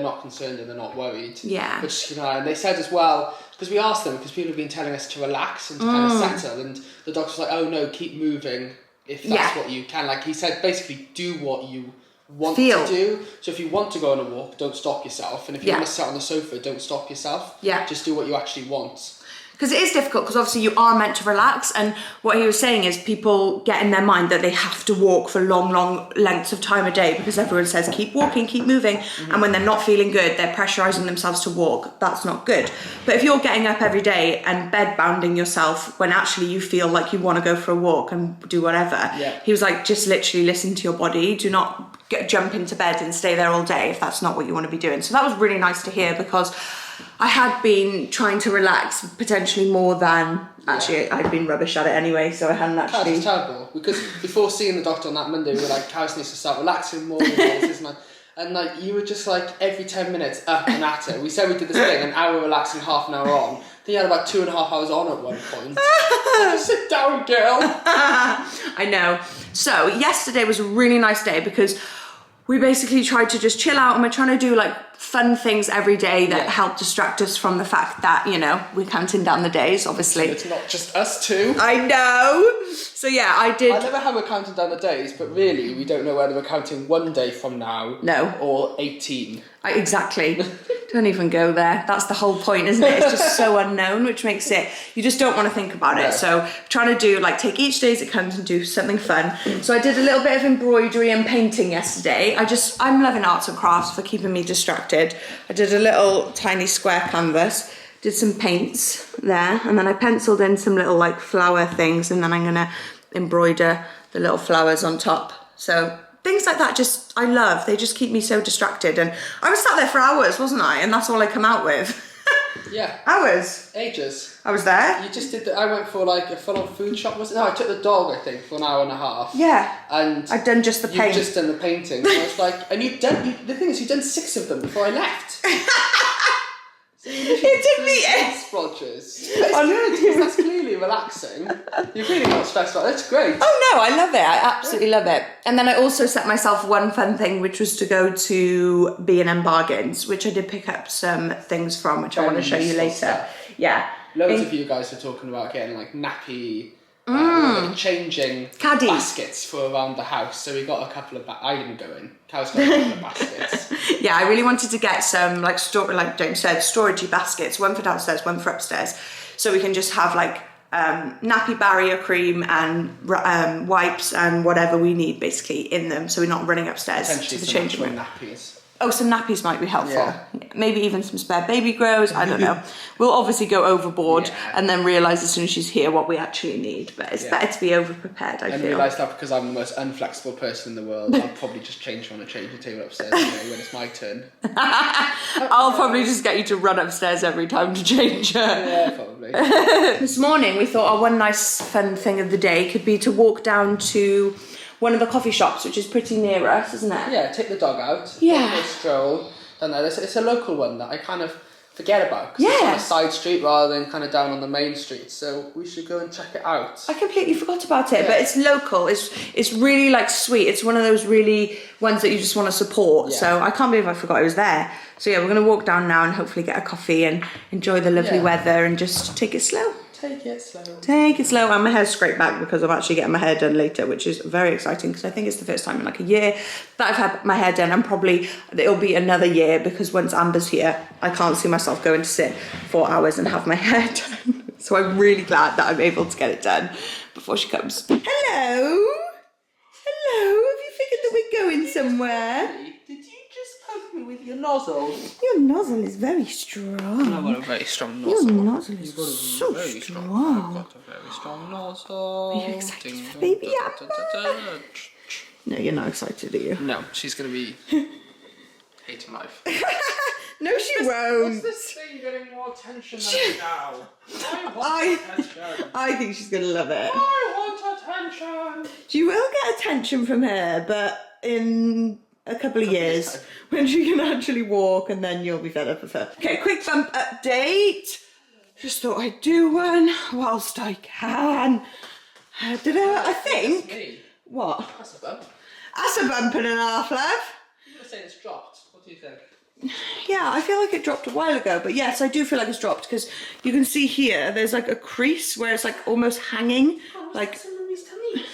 not concerned and they're not worried. Yeah. But just keep an eye. And they said as well, because we asked them, because people have been telling us to relax and to kind of settle, and the doctor's like, oh no, keep moving if that's what you can. Like he said, basically do what you want to do. So if you want to go on a walk, don't stop yourself. And if you want to sit on the sofa, don't stop yourself. Yeah. Just do what you actually want. Because it is difficult, because obviously you are meant to relax, and what he was saying is people get in their mind that they have to walk for long lengths of time a day, because everyone says keep walking, keep moving, and when they're not feeling good, they're pressurising themselves to walk. That's not good. But if you're getting up every day and bed bounding yourself when actually you feel like you want to go for a walk and do whatever, he was like, just literally listen to your body. Do not jump into bed and stay there all day if that's not what you want to be doing. So that was really nice to hear, because I had been trying to relax potentially more than actually I'd been rubbish at it anyway, so I hadn't actually. That's terrible, because before seeing the doctor on that Monday, we were like, Carys needs to start relaxing more with this, isn't it? And like you were just like every 10 minutes up and at it. We said we did this thing, an hour relaxing, half an hour on. Then you had about 2.5 hours on at one point. Just sit down, girl. I know. So yesterday was a really nice day, because we basically tried to just chill out, and we're trying to do like fun things every day that help distract us from the fact that, you know, we're counting down the days, obviously. It's not just us two. I know. So yeah, I did. I never have we're counting down the days, but really we don't know whether we're counting one day from now. No. Or 18. Exactly. Don't even go there. That's the whole point, isn't it? It's just so unknown, which makes it, you just don't want to think about it. So trying to do, like, take each day as it comes and do something fun. So I did a little bit of embroidery and painting yesterday. I'm loving arts and crafts for keeping me distracted. I did a little tiny square canvas, did some paints there, and then I penciled in some little like flower things, and then I'm gonna embroider the little flowers on top. So things like that, just I love. They just keep me so distracted. And I was sat there for hours, wasn't I? And that's all I come out with. Yeah. Hours. Ages. I was there. You just did I went for like a full-on food shop, was it? No, I took the dog, I think, for an hour and a half. Yeah. And I'd done just the paint. You'd just done the painting. And I was like, and the thing is, you'd done 6 of them before I left. So it took me splodges. It's good, because that's clearly relaxing. You're really not stressed out. That's great. Oh no, I love it. I absolutely love it. And then I also set myself one fun thing, which was to go to B&M Bargains, which I did pick up some things from, which I want to show you later. Stuff. Yeah. Loads of you guys were talking about getting like nappy, changing caddies, baskets for around the house. So we got a couple of. I didn't go in. Carys got a couple of baskets. Yeah, I really wanted to get some like James said, storagey baskets. One for downstairs, one for upstairs, so we can just have like nappy barrier cream and wipes and whatever we need basically in them, so we're not running upstairs to the changing room. Nappies. Oh, some nappies might be helpful. Yeah. Maybe even some spare baby grows. I don't know. We'll obviously go overboard and then realise as soon as she's here what we actually need. But it's better to be over-prepared, I feel. And realise that because I'm the most unflexible person in the world, I'll probably just change on a changing table upstairs when it's my turn. I'll probably just get you to run upstairs every time to change her. Yeah, probably. This morning we thought our one nice fun thing of the day could be to walk down to one of the coffee shops, which is pretty near us, isn't it? Yeah, take the dog out. Yeah. Go stroll. Don't know. It's a local one that I kind of forget about. Because it's on a side street rather than kind of down on the main street. So we should go and check it out. I completely forgot about it, but it's local. It's really like sweet. It's one of those really ones that you just want to support. Yeah. So I can't believe I forgot it was there. So yeah, we're going to walk down now and hopefully get a coffee and enjoy the lovely weather and just take it slow. take it slow. Take it slow. And my hair's scraped back because I'm actually getting my hair done later, which is very exciting because I think it's the first time in like a year that I've had my hair done, and probably it'll be another year because once Amber's here, I can't see myself going to sit 4 hours and have my hair done. So I'm really glad that I'm able to get it done before she comes. Hello. Hello. Have you figured that we're going somewhere? Did you just poke me with your nozzle? Your nozzle is very strong. I've got a very strong nozzle. Your nozzle is so strong. I've got a very strong nozzle. Are you excited for baby Amber? No, you're not excited, are you? No, she's going to be hating life. No, she won't. What's this thing getting more attention than now? I think she's going to love it. I want attention. She will get attention from her, but in a couple of years when she can actually walk, and then you'll be fed up with her. Okay, quick bump update. Just thought I'd do one whilst I can. I think. What? That's a bump. That's a bump and a half, love. I'm going to say it's dropped. What do you think? Yeah, I feel like it dropped a while ago, but yes, I do feel like it's dropped because you can see here there's like a crease where it's like almost hanging. Oh, like Mummy's tummy.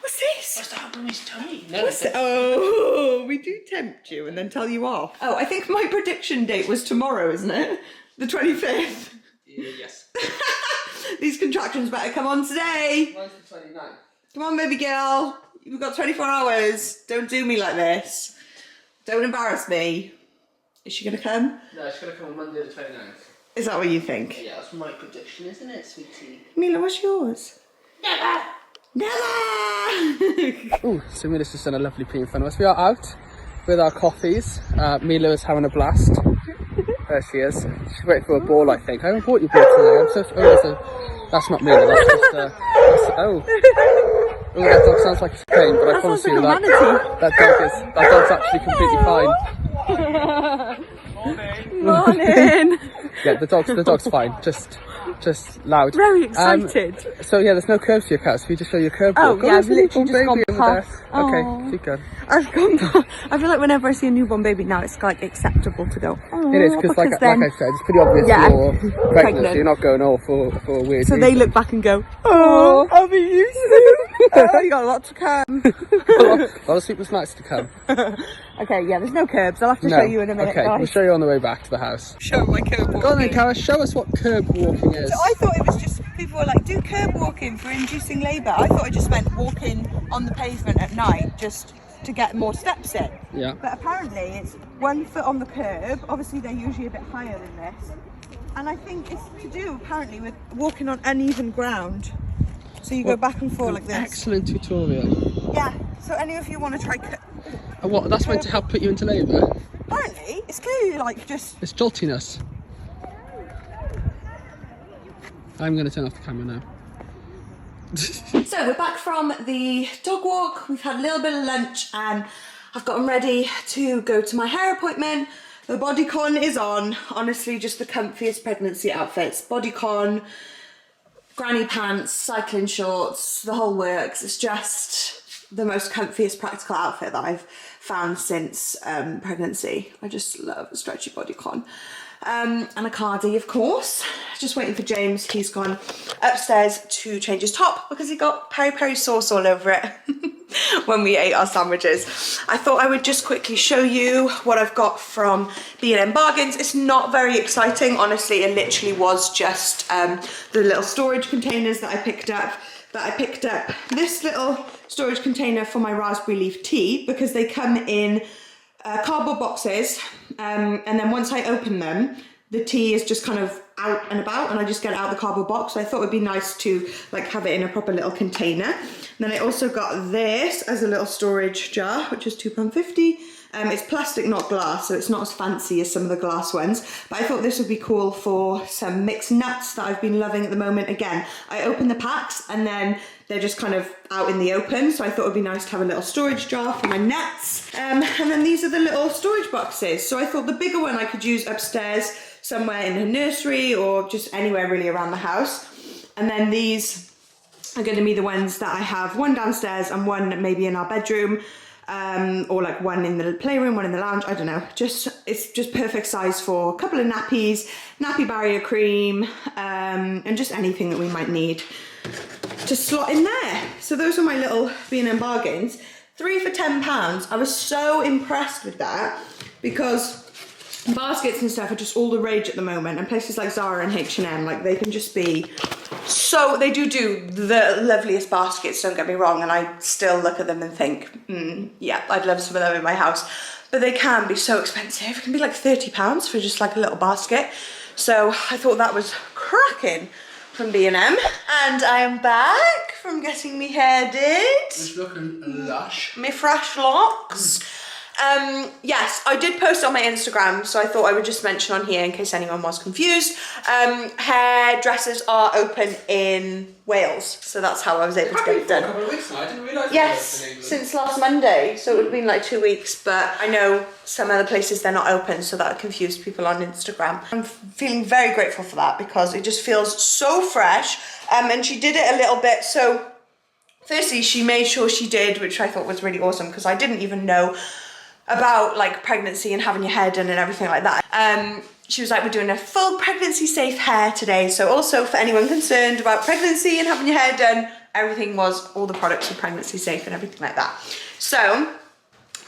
What's this? What's that Mummy's tummy? Oh, we do tempt you and then tell you off. Oh, I think my prediction date was tomorrow, isn't it? The 25th. Yes. These contractions better come on today. When's the 29th? Come on, baby girl. You've got 24 hours. Don't do me like this. Don't embarrass me. Is she going to come? No, she's going to come on Monday the 29th. Is that what you think? Yeah, that's my prediction, isn't it, sweetie? Mila, what's yours? Never! Never! Ooh, so Mila's just done a lovely pee in front of us. We are out with our coffees. Mila is having a blast. There she is. She's waiting for a ball, I think. I haven't bought you ball today. I'm so... that's not Mila, that's just... oh, that dog sounds like it's pain, but I promise you that dog's actually completely fine. Morning. Yeah, the dog's fine. Just loud. Very excited. So yeah, there's no curves to your cat. So you just show your curve. Oh yeah, I've literally just gone past. Okay, keep going. I've gone past. I feel like whenever I see a newborn baby now, it's like acceptable to go. It is because like I said, it's pretty obvious you're pregnant. So you're not going for a weird. So reason. they look back and go, oh, I'll be used to. Oh, you got a lot to come. a lot of sleepless nights to come. Okay, yeah, there's no curbs. I'll have to show you in a minute. Okay, guys. We'll show you on the way back to the house. Show my curb walking. Go on then, Carys, show us what curb walking is. So I thought it was just, people were like, do curb walking for inducing labour. I thought it just meant walking on the pavement at night just to get more steps in. Yeah. But apparently it's 1 foot on the curb. Obviously they're usually a bit higher than this. And I think it's to do apparently with walking on uneven ground. So you go back and forth like this. Excellent tutorial. Yeah, so any of you want to try... What, that's meant to help put you into labour? Apparently, it's clearly like just... It's joltiness. I'm going to turn off the camera now. So we're back from the dog walk. We've had a little bit of lunch and I've gotten ready to go to my hair appointment. The bodycon is on. Honestly, just the comfiest pregnancy outfits. Bodycon, granny pants, cycling shorts, the whole works. It's just the most comfiest practical outfit that I've found since pregnancy. I just love a stretchy bodycon. And a cardi, of course. Just waiting for James. He's gone upstairs to change his top because he got peri-peri sauce all over it when we ate our sandwiches. I thought I would just quickly show you what I've got from B&M Bargains. It's not very exciting, honestly. It literally was just the little storage containers that I picked up. But I picked up this little storage container for my raspberry leaf tea because they come in cardboard boxes, and then once I open them, the tea is just kind of out and about, and I just get it out the cardboard box. So I thought it'd be nice to like have it in a proper little container. And then I also got this as a little storage jar, which is £2.50. It's plastic, not glass, so it's not as fancy as some of the glass ones. But I thought this would be cool for some mixed nuts that I've been loving at the moment. Again, I open the packs and then they're just kind of out in the open. So I thought it would be nice to have a little storage jar for my nuts. And then these are the little storage boxes. So I thought the bigger one I could use upstairs somewhere in the nursery or just anywhere really around the house. And then these are going to be the ones that I have, one downstairs and one maybe in our bedroom. or like one in the playroom, one in the lounge, I don't know. It's just perfect size for a couple of nappies, nappy barrier cream, and just anything that we might need to slot in there. So those were my little B&M bargains. 3 for £10. I was so impressed with that because baskets and stuff are just all the rage at the moment, and places like Zara and H&M, like they can just be so, they do the loveliest baskets, don't get me wrong, and I still look at them and think, yeah, I'd love some of them in my house, but they can be so expensive. It can be like £30 for just like a little basket. So I thought that was cracking from B&M, and I am back from getting me hair did. It's looking lush. My fresh locks. Yes, I did post on my Instagram, so I thought I would just mention on here in case anyone was confused. Hairdressers are open in Wales, so that's how I was able to get it done. A couple of weeks now. I didn't realise. Yes, since last Monday, so it would have been like 2 weeks, but I know some other places they're not open, so that confused people on Instagram. I'm feeling very grateful for that because it just feels so fresh, and she did it a little bit, so firstly she made sure she did, which I thought was really awesome because I didn't even know about like pregnancy and having your hair done and everything like that. She was like, we're doing a full pregnancy safe hair today, so also for anyone concerned about pregnancy and having your hair done, everything was, all the products were pregnancy safe and everything like that. So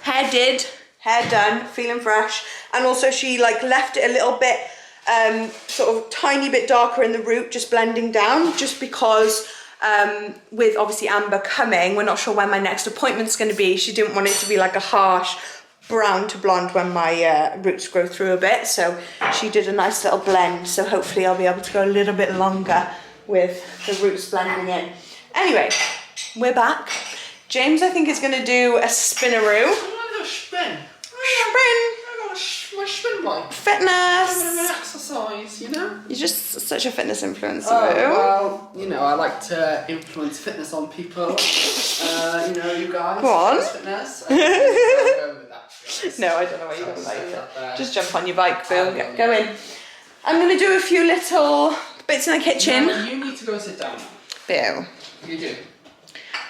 hair did, hair done, feeling fresh, and also she like left it a little bit sort of tiny bit darker in the root, just blending down, just because with obviously Amber coming, we're not sure when my next appointment's going to be. She didn't want it to be like a harsh brown to blonde when my roots grow through a bit, so she did a nice little blend, so hopefully I'll be able to go a little bit longer with the roots blending in. Anyway, we're back. James, I think, is going to do a spinaroo. Spin. My spin bike. Fitness. A bit of an exercise, you know? You're just such a fitness influencer. Oh, well, you know, I like to influence fitness on people. You know, you guys. Go on. Fitness. I'll go with that. No, I don't know what you're going to like. Just jump on your bike, Bill. Go in. I'm going to do a few little bits in the kitchen. No, you need to go and sit down. Bill. You do.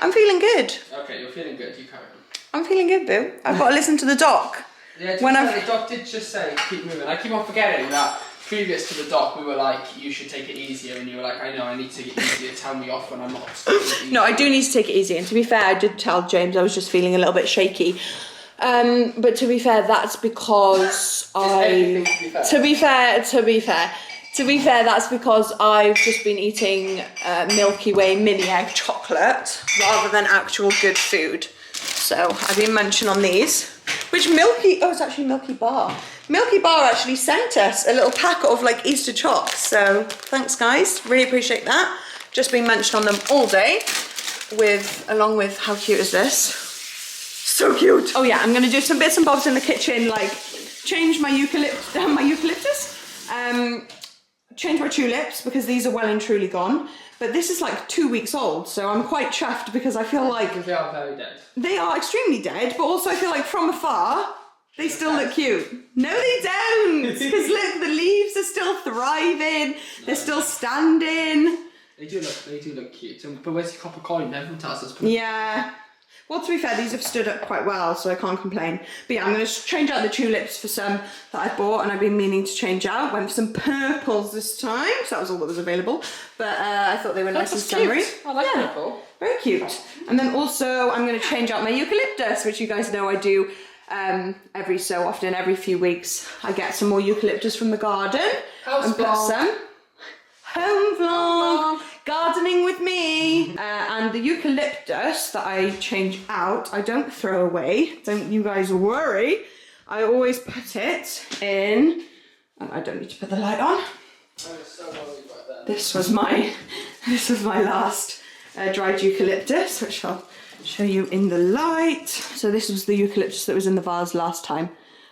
I'm feeling good. Okay, you're feeling good. You carry on. I'm feeling good, Bill. I've got to listen to the doc. Yeah, the doc did just say keep moving. I keep on forgetting that previous to the doc we were like, you should take it easier, and you were like, I know, I need to take it easier, tell me off when I'm not. No, I do need to take it easy, and to be fair, I did tell James I was just feeling a little bit shaky. But to be fair, that's because To be fair, that's because I've just been eating Milky Way mini egg chocolate rather than actual good food. So I've been munching on these. Which it's actually Milky Bar. Milky Bar actually sent us a little packet of like Easter chocs. So thanks guys, really appreciate that. Just been munched on them all day along with, how cute is this? So cute. Oh yeah, I'm gonna do some bits and bobs in the kitchen, like change my eucalyptus, change my tulips because these are well and truly gone. But this is like 2 weeks old, so I'm quite chuffed because I feel like they are very dead. They are extremely dead, but also I feel like from afar they still look cute. No, they don't, because look, the leaves are still thriving. They're still standing. They do look cute. But where's your copper coin? Everyone tells us. Yeah. Well, to be fair, these have stood up quite well, so I can't complain. But yeah, I'm going to change out the tulips for some that I bought, and I've been meaning to change out. Went for some purples this time, so that was all that was available. But I thought they were nice and summery. I like purple. Very cute. And then also, I'm going to change out my eucalyptus, which you guys know I do every so often, every few weeks. I get some more eucalyptus from the garden. House vlog. Home vlog. Gardening with me. And the eucalyptus that I change out, I don't throw away. Don't you guys worry. I always put it in, and I don't need to put the light on. I was so worried about that. This was my last dried eucalyptus, which I'll show you in the light. So this was the eucalyptus that was in the vase last time.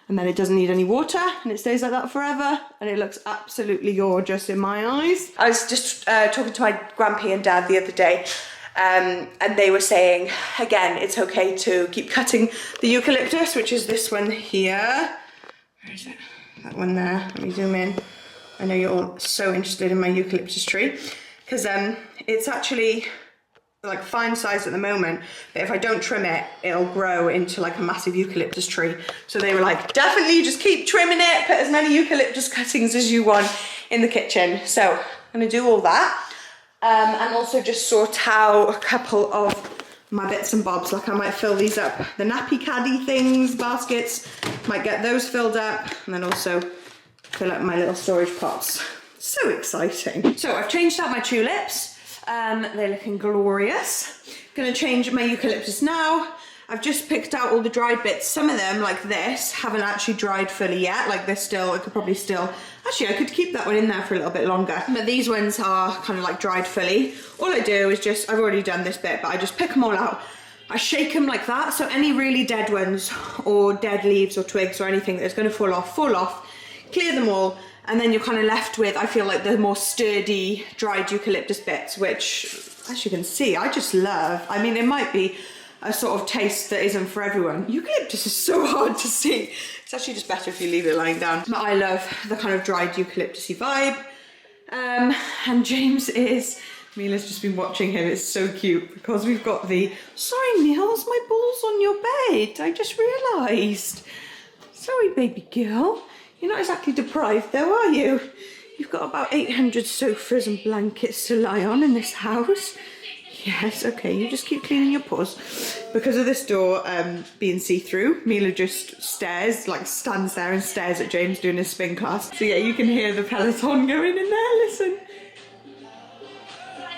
And then it doesn't need any water, and it stays like that forever, and it looks absolutely gorgeous in my eyes. I was just talking to my grandpa and dad the other day, and they were saying, again, it's okay to keep cutting the eucalyptus, which is this one here. Where is it? That one there. Let me zoom in. I know you're all so interested in my eucalyptus tree, because it's actually like fine size at the moment, but if I don't trim it, it'll grow into like a massive eucalyptus tree. So they were like, definitely just keep trimming it, put as many eucalyptus cuttings as you want in the kitchen. So I'm gonna do all that. And also just sort out a couple of my bits and bobs. Like I might fill these up, the nappy caddy things, baskets, might get those filled up, and then also fill up my little storage pots. So exciting. So I've changed out my tulips. They're looking glorious. Gonna change my eucalyptus now. I've just picked out all the dried bits. Some of them, like this, haven't actually dried fully yet. Like they're still, I could probably still, actually I could keep that one in there for a little bit longer. But these ones are kind of like dried fully. All I do is just, I've already done this bit, but I just pick them all out. I shake them like that. So any really dead ones or dead leaves or twigs or anything that's gonna fall off, clear them all. And then you're kind of left with, I feel like, the more sturdy dried eucalyptus bits, which, as you can see, I just love. I mean, it might be a sort of taste that isn't for everyone. Eucalyptus is so hard to see. It's actually just better if you leave it lying down. But I love the kind of dried eucalyptusy vibe. And James is, Mila's just been watching him. It's so cute because we've got the, sorry Nils, my ball's on your bed. I just realised. Sorry, baby girl. You're not exactly deprived though, are you? You've got about 800 sofas and blankets to lie on in this house. Yes, okay, you just keep cleaning your paws. Because of this door being see-through, Mila just stares, like stands there and stares at James doing his spin class. So yeah, you can hear the Peloton going in there, listen.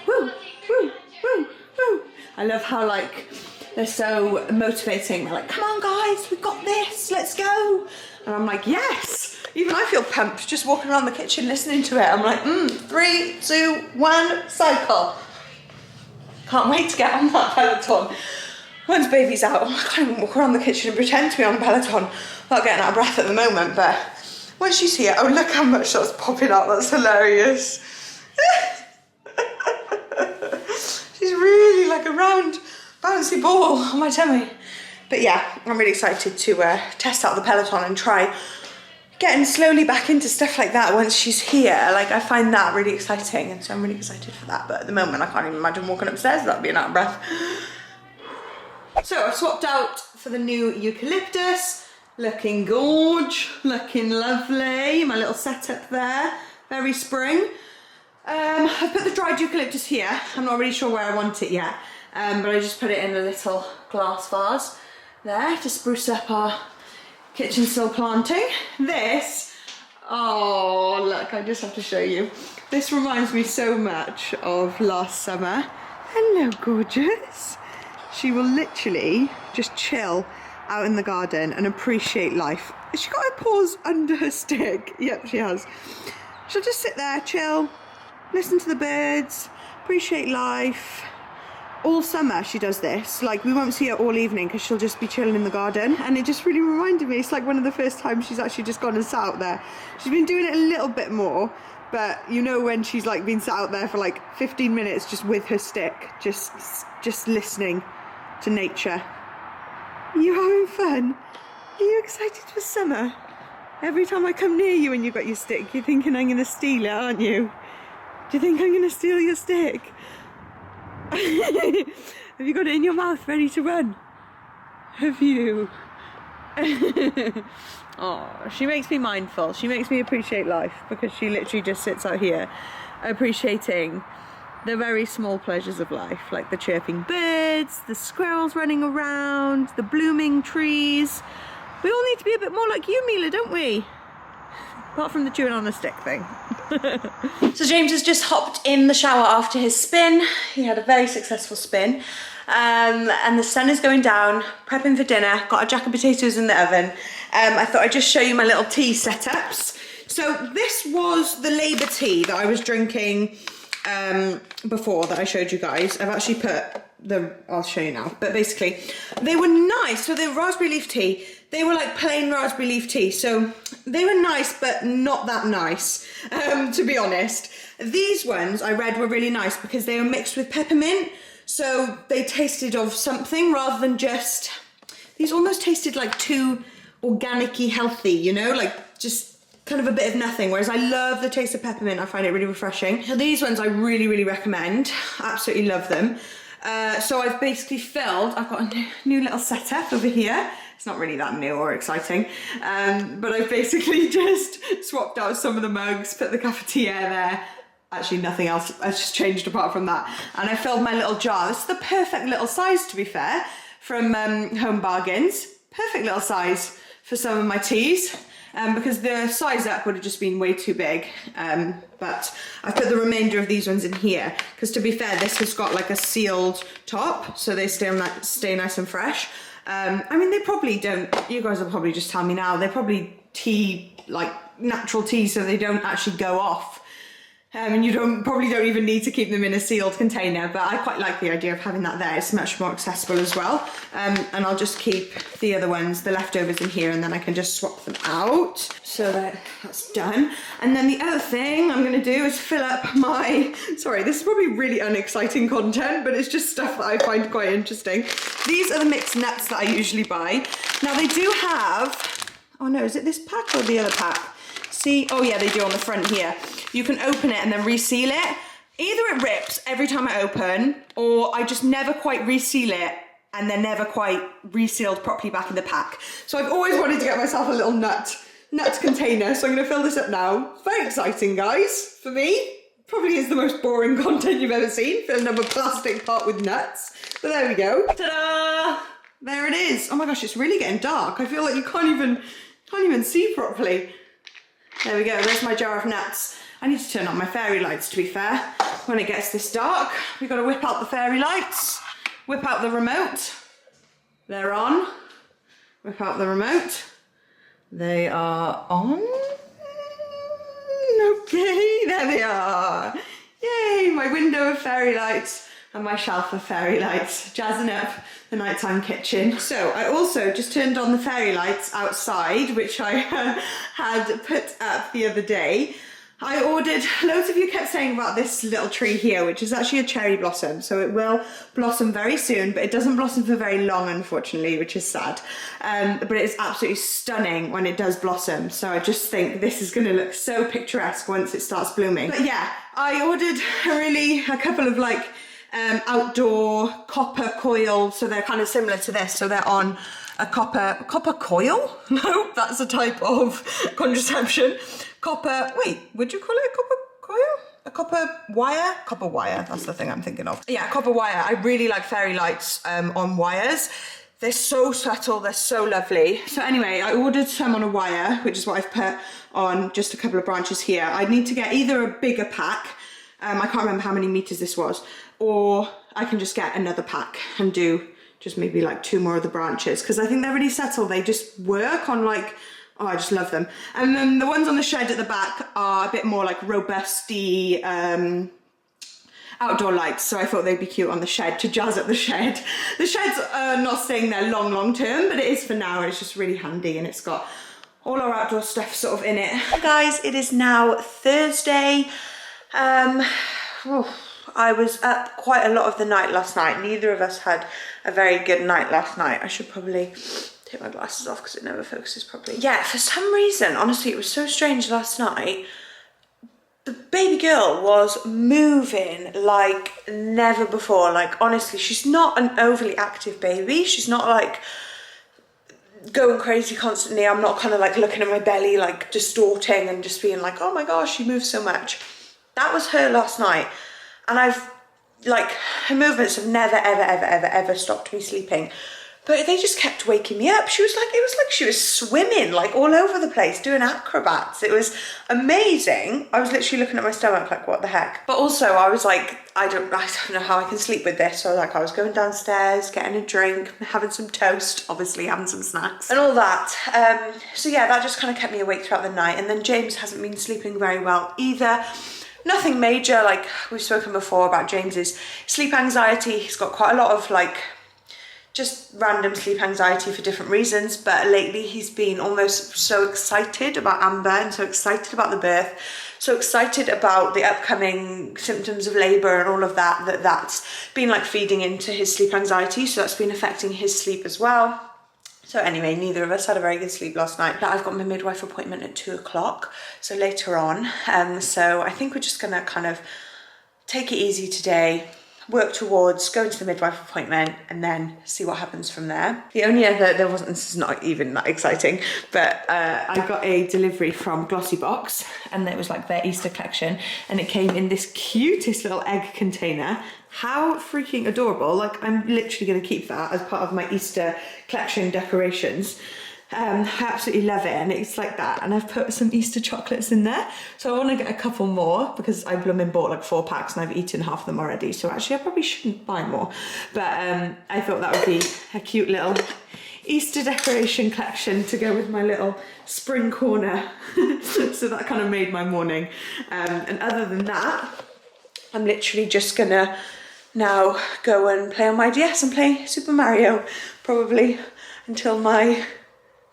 Woo, woo, woo, woo. I love how like, they're so motivating. They're like, come on guys, we've got this, let's go. And I'm like, yes. Even I feel pumped just walking around the kitchen listening to it. I'm like, 3, 2, 1, cycle. Can't wait to get on that Peloton. Once baby's out, I can't even walk around the kitchen and pretend to be on a Peloton without getting out of breath at the moment, but once she's here, oh look how much that's popping up, that's hilarious. She's really like a round bouncy ball on my tummy. But yeah, I'm really excited to test out the Peloton and try getting slowly back into stuff like that once she's here. Like I find that really exciting, and so I'm really excited for that. But at the moment, I can't even imagine walking upstairs without being out of breath. So I've swapped out for the new eucalyptus. Looking gorge, looking lovely. My little setup there, very spring. I've put the dried eucalyptus here. I'm not really sure where I want it yet, but I just put it in a little glass vase there to spruce up our kitchen sill planting. This, oh look, I just have to show you. This reminds me so much of last summer. Hello, gorgeous. She will literally just chill out in the garden and appreciate life. Has she got her paws under her stick? Yep, she has. She'll just sit there, chill, listen to the birds, appreciate life. All summer she does this. Like we won't see her all evening because she'll just be chilling in the garden, and it just really reminded me, it's like one of the first times she's actually just gone and sat out there. She's been doing it a little bit more, but you know when she's like been sat out there for like 15 minutes just with her stick, just listening to nature. Are you having fun? Are you excited for summer? Every time I come near you and you've got your stick, you're thinking I'm going to steal it, aren't you? Do you think I'm going to steal your stick? Have you got it in your mouth ready to run? Have you? Oh, she makes me mindful. She makes me appreciate life because she literally just sits out here appreciating the very small pleasures of life, like the chirping birds, the squirrels running around, the blooming trees. We all need to be a bit more like you, Mila, don't we? Apart from the chewing on the stick thing. So James has just hopped in the shower after his spin. He had a very successful spin. And the sun is going down, prepping for dinner. Got a jack of potatoes in the oven. I thought I'd just show you my little tea setups. So this was the Labour tea that I was drinking before that I showed you guys. I've actually put I'll show you now, but basically they were nice. So they were raspberry leaf tea. They were like plain raspberry leaf tea, so they were nice but not that nice, to be honest. These ones I read were really nice because they were mixed with peppermint, so they tasted of something rather than just, these almost tasted like too organic-y healthy, you know, like just kind of a bit of nothing, whereas I love the taste of peppermint. I find it really refreshing. So these ones I really, really recommend. Absolutely love them. So I've basically I've got a new little setup over here. It's not really that new or exciting, but I've basically just swapped out some of the mugs, put the cafetiere there. Actually, nothing else has just changed apart from that. And I filled my little jar. This is the perfect little size, to be fair, from Home Bargains. Perfect little size for some of my teas, because the size up would have just been way too big. But I've put the remainder of these ones in here, because to be fair, this has got like a sealed top, so they stay nice and fresh. I mean, they probably don't, you guys will probably just tell me now, they're probably tea, like natural tea, so they don't actually go off. And you probably don't even need to keep them in a sealed container, but I quite like the idea of having that there. It's much more accessible as well. And I'll just keep the other ones, the leftovers in here, and then I can just swap them out. So that's done. And then the other thing I'm gonna do is fill up sorry, this is probably really unexciting content, but it's just stuff that I find quite interesting. These are the mixed nuts that I usually buy. Now they do have, oh no, is it this pack or the other pack? See, oh yeah, they do on the front here. You can open it and then reseal it. Either it rips every time I open, or I just never quite reseal it and they're never quite resealed properly back in the pack. So I've always wanted to get myself a little nut container, so I'm gonna fill this up now. Very exciting, guys, for me. Probably is the most boring content you've ever seen, filling up a plastic pot with nuts. But there we go. Ta-da! There it is. Oh my gosh, it's really getting dark. I feel like you can't even see properly. There we go, there's my jar of nuts. I need to turn on my fairy lights, to be fair. When it gets this dark, we've got to whip out the fairy lights, whip out the remote. They're on. Whip out the remote. They are on. Okay, there they are. Yay, my window of fairy lights and my shelf of fairy lights, jazzing up the nighttime kitchen. So I also just turned on the fairy lights outside, which I had put up the other day. I ordered, loads of you kept saying about this little tree here, which is actually a cherry blossom. So it will blossom very soon, but it doesn't blossom for very long, unfortunately, which is sad. But it's absolutely stunning when it does blossom. So I just think this is gonna look so picturesque once it starts blooming. But yeah, I ordered a couple of like, outdoor copper coil, so they're kind of similar to this, so they're on a copper coil? No, that's a type of contraception. Wait, would you call it a copper coil? A copper wire? Copper wire, that's the thing I'm thinking of. Yeah, copper wire. I really like fairy lights on wires. They're so subtle, they're so lovely. So anyway, I ordered some on a wire, which is what I've put on just a couple of branches here. I need to get either a bigger pack, I can't remember how many meters this was, or I can just get another pack and do just maybe like 2 more of the branches, because I think they're really subtle. They just work on like, oh, I just love them. And then the ones on the shed at the back are a bit more like robusty outdoor lights, so I thought they'd be cute on the shed to jazz up the shed. The shed's not staying there long term, but it is for now. It's just really handy, and it's got all our outdoor stuff sort of in it. Hi guys, it is now Thursday. I was up quite a lot of the night last night. Neither of us had a very good night last night. I should probably take my glasses off because it never focuses properly. Yeah, for some reason, honestly, it was so strange last night. The baby girl was moving like never before. Like, honestly, she's not an overly active baby. She's not like going crazy constantly. I'm not kind of like looking at my belly, like distorting and just being like, oh my gosh, she moves so much. That was her last night. And her movements have never, ever stopped me sleeping. But they just kept waking me up. It was like she was swimming like all over the place, doing acrobats. It was amazing. I was literally looking at my stomach like, what the heck? But also I was like, I don't know how I can sleep with this. So I was going downstairs, getting a drink, having some toast, obviously having some snacks and all that. So yeah, that just kind of kept me awake throughout the night. And then James hasn't been sleeping very well either. Nothing major, like we've spoken before about James's sleep anxiety. He's got quite a lot of like just random sleep anxiety for different reasons, but lately he's been almost so excited about Amber and so excited about the birth, so excited about the upcoming symptoms of labour and all of that, that's been like feeding into his sleep anxiety, so that's been affecting his sleep as well. So anyway, neither of us had a very good sleep last night. But I've got my midwife appointment at 2 o'clock, so later on. So I think we're just gonna kind of take it easy today, work towards going to the midwife appointment and then see what happens from there. The only other, this is not even that exciting, but I got a delivery from Glossybox, and it was like their Easter collection, and it came in this cutest little egg container. How freaking adorable. Like, I'm literally going to keep that as part of my Easter collection decorations. I absolutely love it, and it's like that, and I've put some Easter chocolates in there, so I want to get a couple more because I blooming bought like 4 packs and I've eaten half of them already, so actually I probably shouldn't buy more, but I thought that would be a cute little Easter decoration collection to go with my little spring corner. So that kind of made my morning, and other than that, I'm literally just gonna now go and play on my DS and play Super Mario, probably until my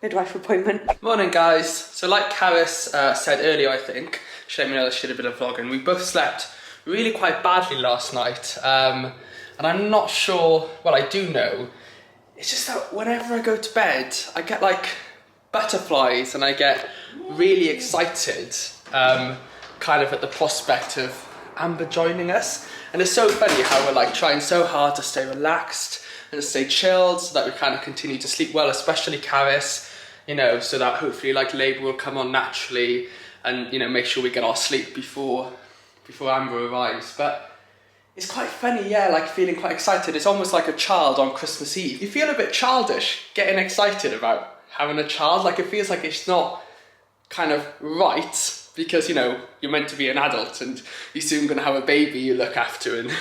midwife appointment. Morning guys. So like Carys said earlier, I think, she let me know that she did a bit of vlogging. We both slept really quite badly last night, and I'm not sure, well I do know, it's just that whenever I go to bed I get like butterflies and I get really excited kind of at the prospect of Amber joining us, and it's so funny how we're like trying so hard to stay relaxed and to stay chilled so that we kind of continue to sleep well, especially Carys, you know, so that hopefully like labour will come on naturally, and you know, make sure we get our sleep before Amber arrives. But it's quite funny, yeah, like feeling quite excited. It's almost like a child on Christmas Eve. You feel a bit childish getting excited about having a child. Like it feels like it's not kind of right, because you know, you're meant to be an adult and you're soon going to have a baby you look after, and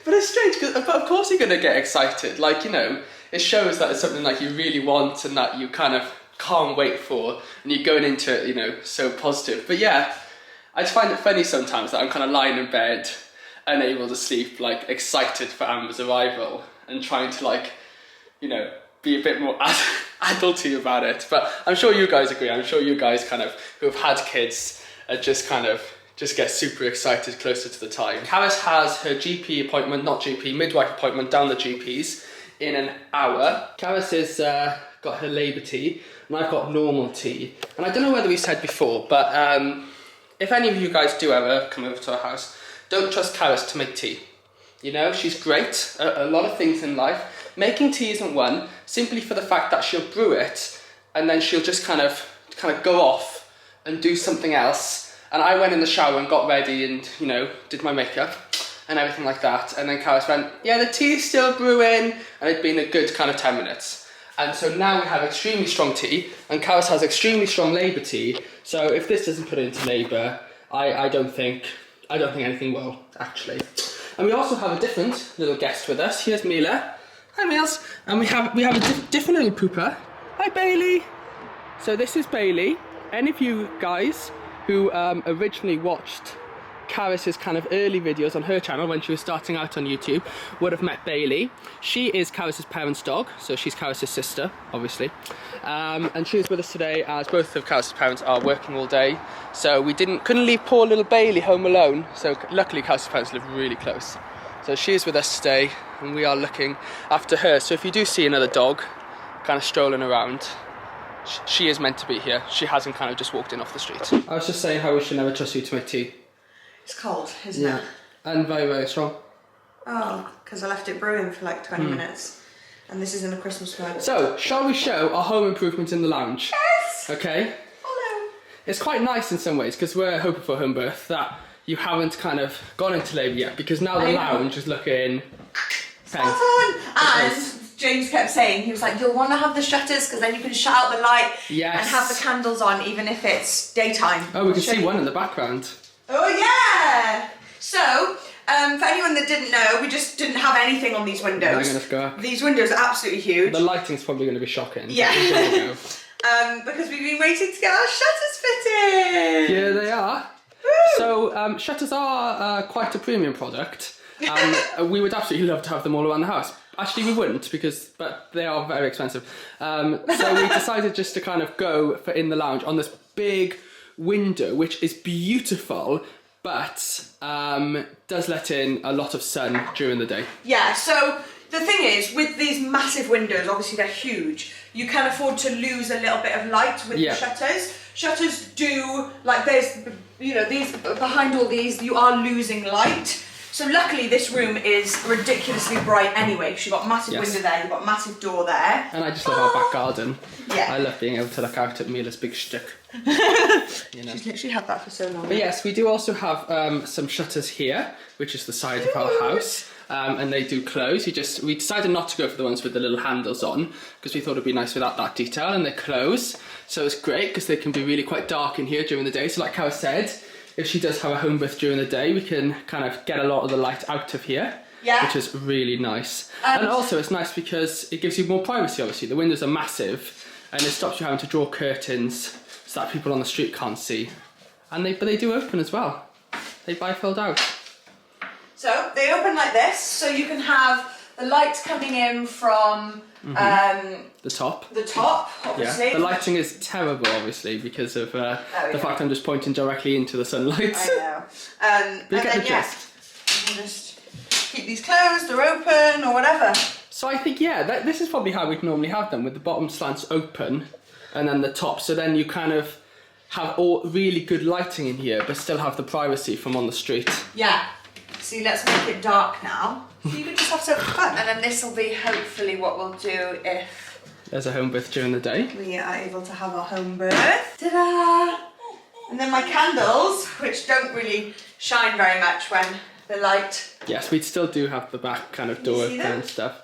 but it's strange, because of course you're going to get excited, like, you know, it shows that it's something like you really want and that you kind of can't wait for, and you're going into it, you know, so positive. But yeah, I just find it funny sometimes that I'm kind of lying in bed, unable to sleep, like excited for Amber's arrival, and trying to like, you know, be a bit more adulty about it. But I'm sure you guys agree. I'm sure you guys kind of, who have had kids, just kind of get super excited closer to the time. Carys has her GP appointment, not GP, midwife appointment down the GP's in an hour. Carys has got her labour tea, and I've got normal tea. And I don't know whether we said before, but if any of you guys do ever come over to our house, don't trust Carys to make tea. You know, she's great at a lot of things in life. Making tea isn't one, simply for the fact that she'll brew it, and then she'll just kind of go off and do something else. And I went in the shower and got ready and, you know, did my makeup and everything like that. And then Carys went, yeah, the tea's still brewing. And it'd been a good kind of 10 minutes. And so now we have extremely strong tea, and Carys has extremely strong labour tea. So if this doesn't put it into labour, I don't think anything will, actually. And we also have a different little guest with us. Here's Mila. Hi, Mills. And we have a different little pooper. Hi, Bailey. So this is Bailey. Any of you guys who originally watched Carys' kind of early videos on her channel when she was starting out on YouTube would have met Bailey. She is Carys' parents' dog, so she's Carys' sister, obviously. And she is with us today as both of Carys' parents are working all day, so we couldn't leave poor little Bailey home alone. So luckily Carys' parents live really close. So she is with us today, and we are looking after her. So if you do see another dog kind of strolling around, she is meant to be here. She hasn't kind of just walked in off the street. I was just saying how we should never trust you to make tea. It's cold, isn't it? And very, very strong. Oh, because I left it brewing for like 20 minutes. And this is in a Christmas mug. So, shall we show our home improvements in the lounge? Yes! Okay. Hello. It's quite nice in some ways, because we're hoping for home birth, that you haven't kind of gone into labour yet, because now the lounge is looking... Spot on! And James kept saying, he was like, you'll want to have the shutters because then you can shut out the light and have the candles on even if it's daytime. Oh, we can see one in the background. Oh yeah! So, for anyone that didn't know, we just didn't have anything on these windows. Let's go up. These windows are absolutely huge. The lighting's probably going to be shocking. Yeah. Because we've been waiting to get our shutters fitted. Here they are. Woo! So, shutters are quite a premium product. We would absolutely love to have them all around the house. Actually, we wouldn't, but they are very expensive. So we decided just to kind of go for in the lounge on this big window, which is beautiful, but does let in a lot of sun during the day. Yeah, so the thing is, with these massive windows, obviously they're huge, you can afford to lose a little bit of light with the shutters. Shutters do, like there's, you know, these, behind all these, you are losing light. So luckily this room is ridiculously bright anyway, because you've got a massive window there, you've got a massive door there. And I just love our back garden. Yeah. I love being able to look out at Mila's big shtick. She's literally had that for so long. But yes, we do also have some shutters here, which is the side of our house. And they do close. We decided not to go for the ones with the little handles on, because we thought it'd be nice without that detail, and they close. So it's great, because they can be really quite dark in here during the day. So like Carys said, if she does have a home birth during the day, we can kind of get a lot of the light out of here, which is really nice. And also it's nice because it gives you more privacy, obviously. The windows are massive, and it stops you having to draw curtains so that people on the street can't see. And but they do open as well. They bifold out. So they open like this, so you can have the light coming in from the top. The top, obviously. Yeah. The lighting is terrible, obviously, because of the fact I'm just pointing directly into the sunlight. I know. But you get the gist. You can just keep these closed or open or whatever. So I think, this is probably how we'd normally have them, with the bottom slants open and then the top. So then you kind of have all really good lighting in here, but still have the privacy from on the street. Yeah. See, let's make it dark now. So you can just have to have fun. And then this will be hopefully what we'll do if there's a home birth during the day. We are able to have our home birth. Ta-da! And then my candles, which don't really shine very much when the light... Yes, we still do have the back kind of door open and stuff.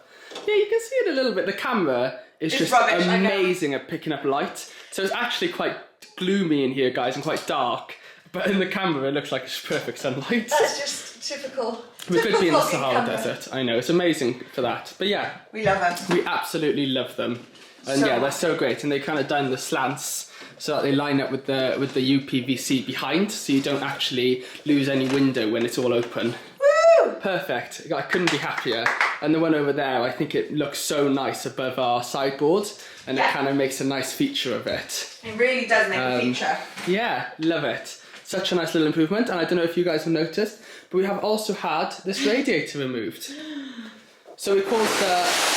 Yeah, you can see it a little bit. The camera is just rubbish, amazing at picking up light. So it's actually quite gloomy in here, guys, and quite dark. But in the camera, it looks like it's perfect sunlight. That's just typical. We could be in the Sahara Desert. I know, it's amazing for that. But yeah. We love them. We absolutely love them. And they're so great. And they kind of done the slants so that they line up with the UPVC behind, so you don't actually lose any window when it's all open. Woo! Perfect. I couldn't be happier. And the one over there, I think it looks so nice above our sideboard, and it kind of makes a nice feature of it. It really does make a feature. Yeah, love it. Such a nice little improvement. And I don't know if you guys have noticed, but we have also had this radiator removed. So it caused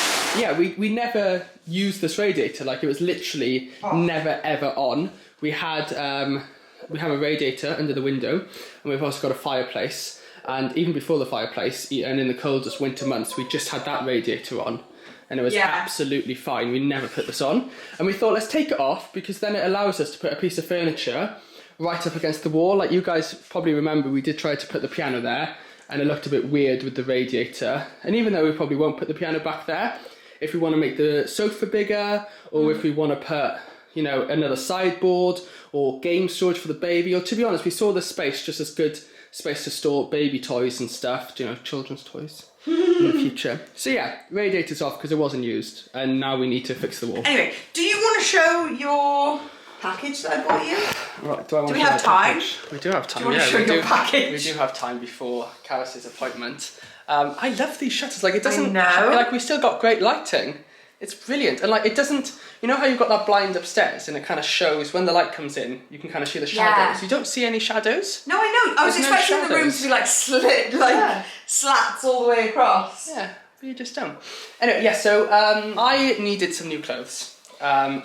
we never used this radiator. Like, it was literally never ever on. We have a radiator under the window, and we've also got a fireplace. And even before the fireplace, and in the coldest winter months, we just had that radiator on, and it was absolutely fine. We never put this on, and we thought, let's take it off, because then it allows us to put a piece of furniture right up against the wall. Like, you guys probably remember, we did try to put the piano there, and it looked a bit weird with the radiator. And even though we probably won't put the piano back there, if we want to make the sofa bigger, or if we want to put, you know, another sideboard or game storage for the baby, or to be honest, we saw the space just as good space to store baby toys and stuff, you know, children's toys in the future. So yeah, radiator's off because it wasn't used, and now we need to fix the wall. Anyway, do you want to show your package that I bought you? Right, do we have time? We do have time. Do you want to show your package? We do have time before Carys' appointment. I love these shutters. Like, it doesn't. I know. Like, we still got great lighting. It's brilliant, and like, it doesn't. You know how you've got that blind upstairs, and it kind of shows when the light comes in. You can kind of see the shadows. You don't see any shadows. No, I know. I was expecting the room to be like slit, like slats all the way across. Yeah, but you just don't. Anyway, yeah. So I needed some new clothes. I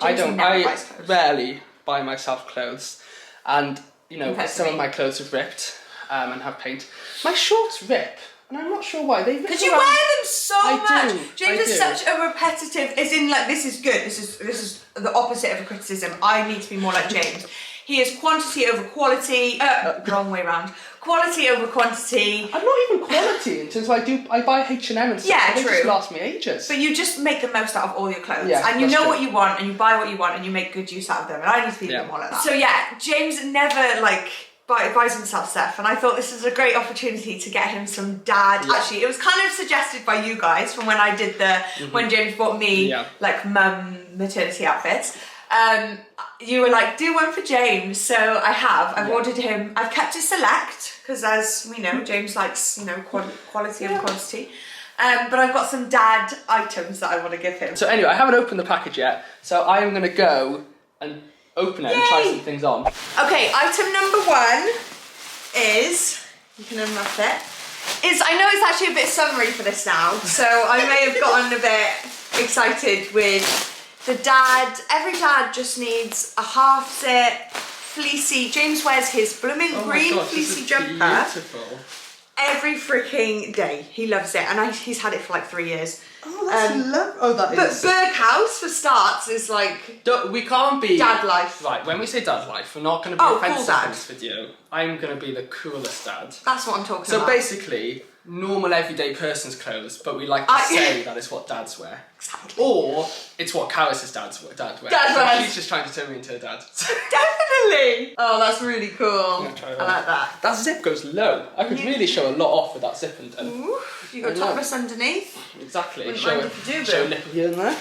rarely buy myself clothes, and you know, some of my clothes have ripped and have paint. My shorts rip. And I'm not sure why. Because you wear them so much. James is such a repetitive, as in, like, this is good. This is the opposite of a criticism. I need to be more like James. He is quantity over quality. Wrong way round. Quality over quantity. I'm not even quality in terms of I buy H&M and stuff. Yeah, they true. Just last me ages. But you just make the most out of all your clothes. Yeah, and you know what you want, and you buy what you want, and you make good use out of them. And I need to be a bit more like that. So yeah, James never, like, buys himself stuff, and I thought this was a great opportunity to get him some dad. Actually, it was kind of suggested by you guys from when I did when James bought me like mum maternity outfits. You were like, do one for James, so I have. I've ordered him. I've kept it select because, as we know, James likes, you know, quality and quantity. But I've got some dad items that I want to give him. So anyway, I haven't opened the package yet, so I am going to go and open it and try some things on. Okay, item number 1 is, you can unwrap it, I know it's actually a bit summery for this now, so I may have gotten a bit excited with the dad. Every dad just needs a half zip, fleecy. James wears his blooming green fleecy jumper. Beautiful. every freaking day. He loves it, and he's had it for like 3 years. Oh, that's lovely. Oh, that is. But Berghaus, for starts, is like... We can't be... Dad life. Right, when we say dad life, we're not going to be offensive cool in this video. I'm going to be the coolest dad. That's what I'm talking about. So basically, normal everyday person's clothes, but we like to say that is what dads wear. Exactly. Or it's what Carys' dad wears. Dad wears. She's just trying to turn me into a dad. Definitely! Oh, that's really cool. I like that. That zip goes low. I could really show a lot off with that zip and... Ooh, you got topless underneath. Exactly. Wouldn't mind if you do, show a nipple here and there.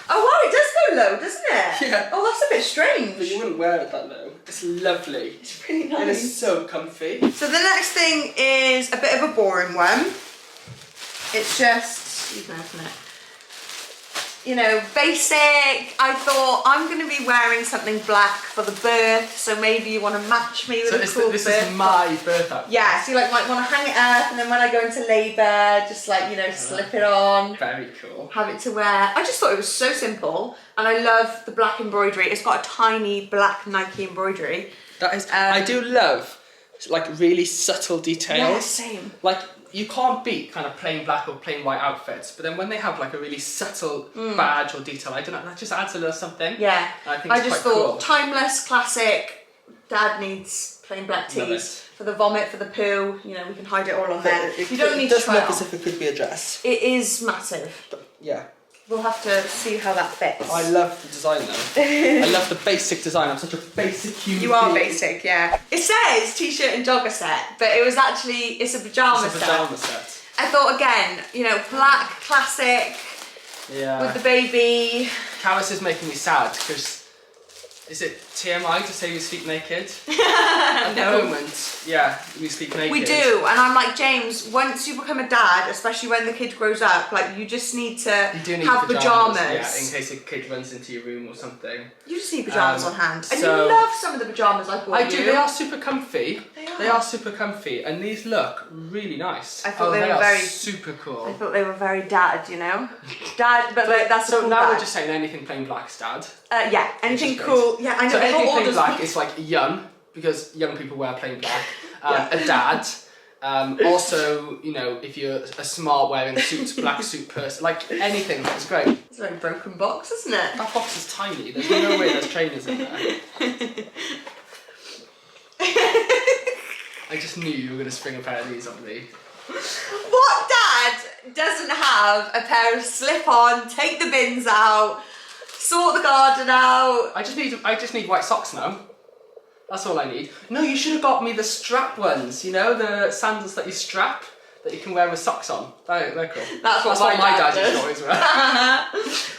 Oh wow, it does go low, doesn't it? Yeah. Oh, that's a bit strange. But you wouldn't wear it that low. It's lovely. It's really nice. It is so comfy. So the next thing is a bit of a boring one. It's just, you can open it. You know, basic. I thought I'm going to be wearing something black for the birth, so maybe you want to match me with a cool birth. This is my birth outfit. Yeah, so you like might want to hang it up, and then when I go into labour, just like, you know, slip it on. Very cool. Have it to wear. I just thought it was so simple, and I love the black embroidery. It's got a tiny black Nike embroidery. That is, I do love like really subtle details. Yeah, same. Like, you can't beat kind of plain black or plain white outfits, but then when they have like a really subtle badge or detail, I don't know, that just adds a little something. Yeah, I think it's just quite thought cool. Timeless, classic. Dad needs plain black tees for the vomit, for the poo. You know, we can hide it all on there. You don't need to try it on. It could be a dress. It is massive. Yeah. We'll have to see how that fits. I love the design though. I love the basic design. I'm such a basic human You are being. basic, yeah. It says t-shirt and jogger set, but it was actually, it's a pyjama set. It's a pyjama set. I thought again, you know, black, classic, with the baby. Carys is making me sad because, is it TMI to say we sleep naked? At the moment, yeah, we sleep naked. We do, and I'm like, James, once you become a dad, especially when the kid grows up, like, you just need to have pyjamas. Yeah, in case a kid runs into your room or something. You just need pyjamas on hand. And so, you love some of the pyjamas I bought you. I do, they are super comfy. They are super comfy, and these look really nice. I thought they were very super cool. I thought they were very dad, you know? Dad, but like, that's so cool now dad. we're just saying anything plain black's dad. Yeah, anything cool. Yeah, I know. So anything plain black is like young, because young people wear plain black. A dad. Also, you know, if you're a smart wearing suits, black suit person, like anything, it's great. It's a very broken box, isn't it? That box is tiny. There's no way there's trainers in there. I just knew you were going to spring a pair of these on me. What dad doesn't have a pair of slip-on, take the bins out, sort the garden out? I just need white socks now. That's all I need. No, you should have got me the strap ones, you know, the sandals that you strap, that you can wear with socks on. They're cool. That's what my dad dad's always wear.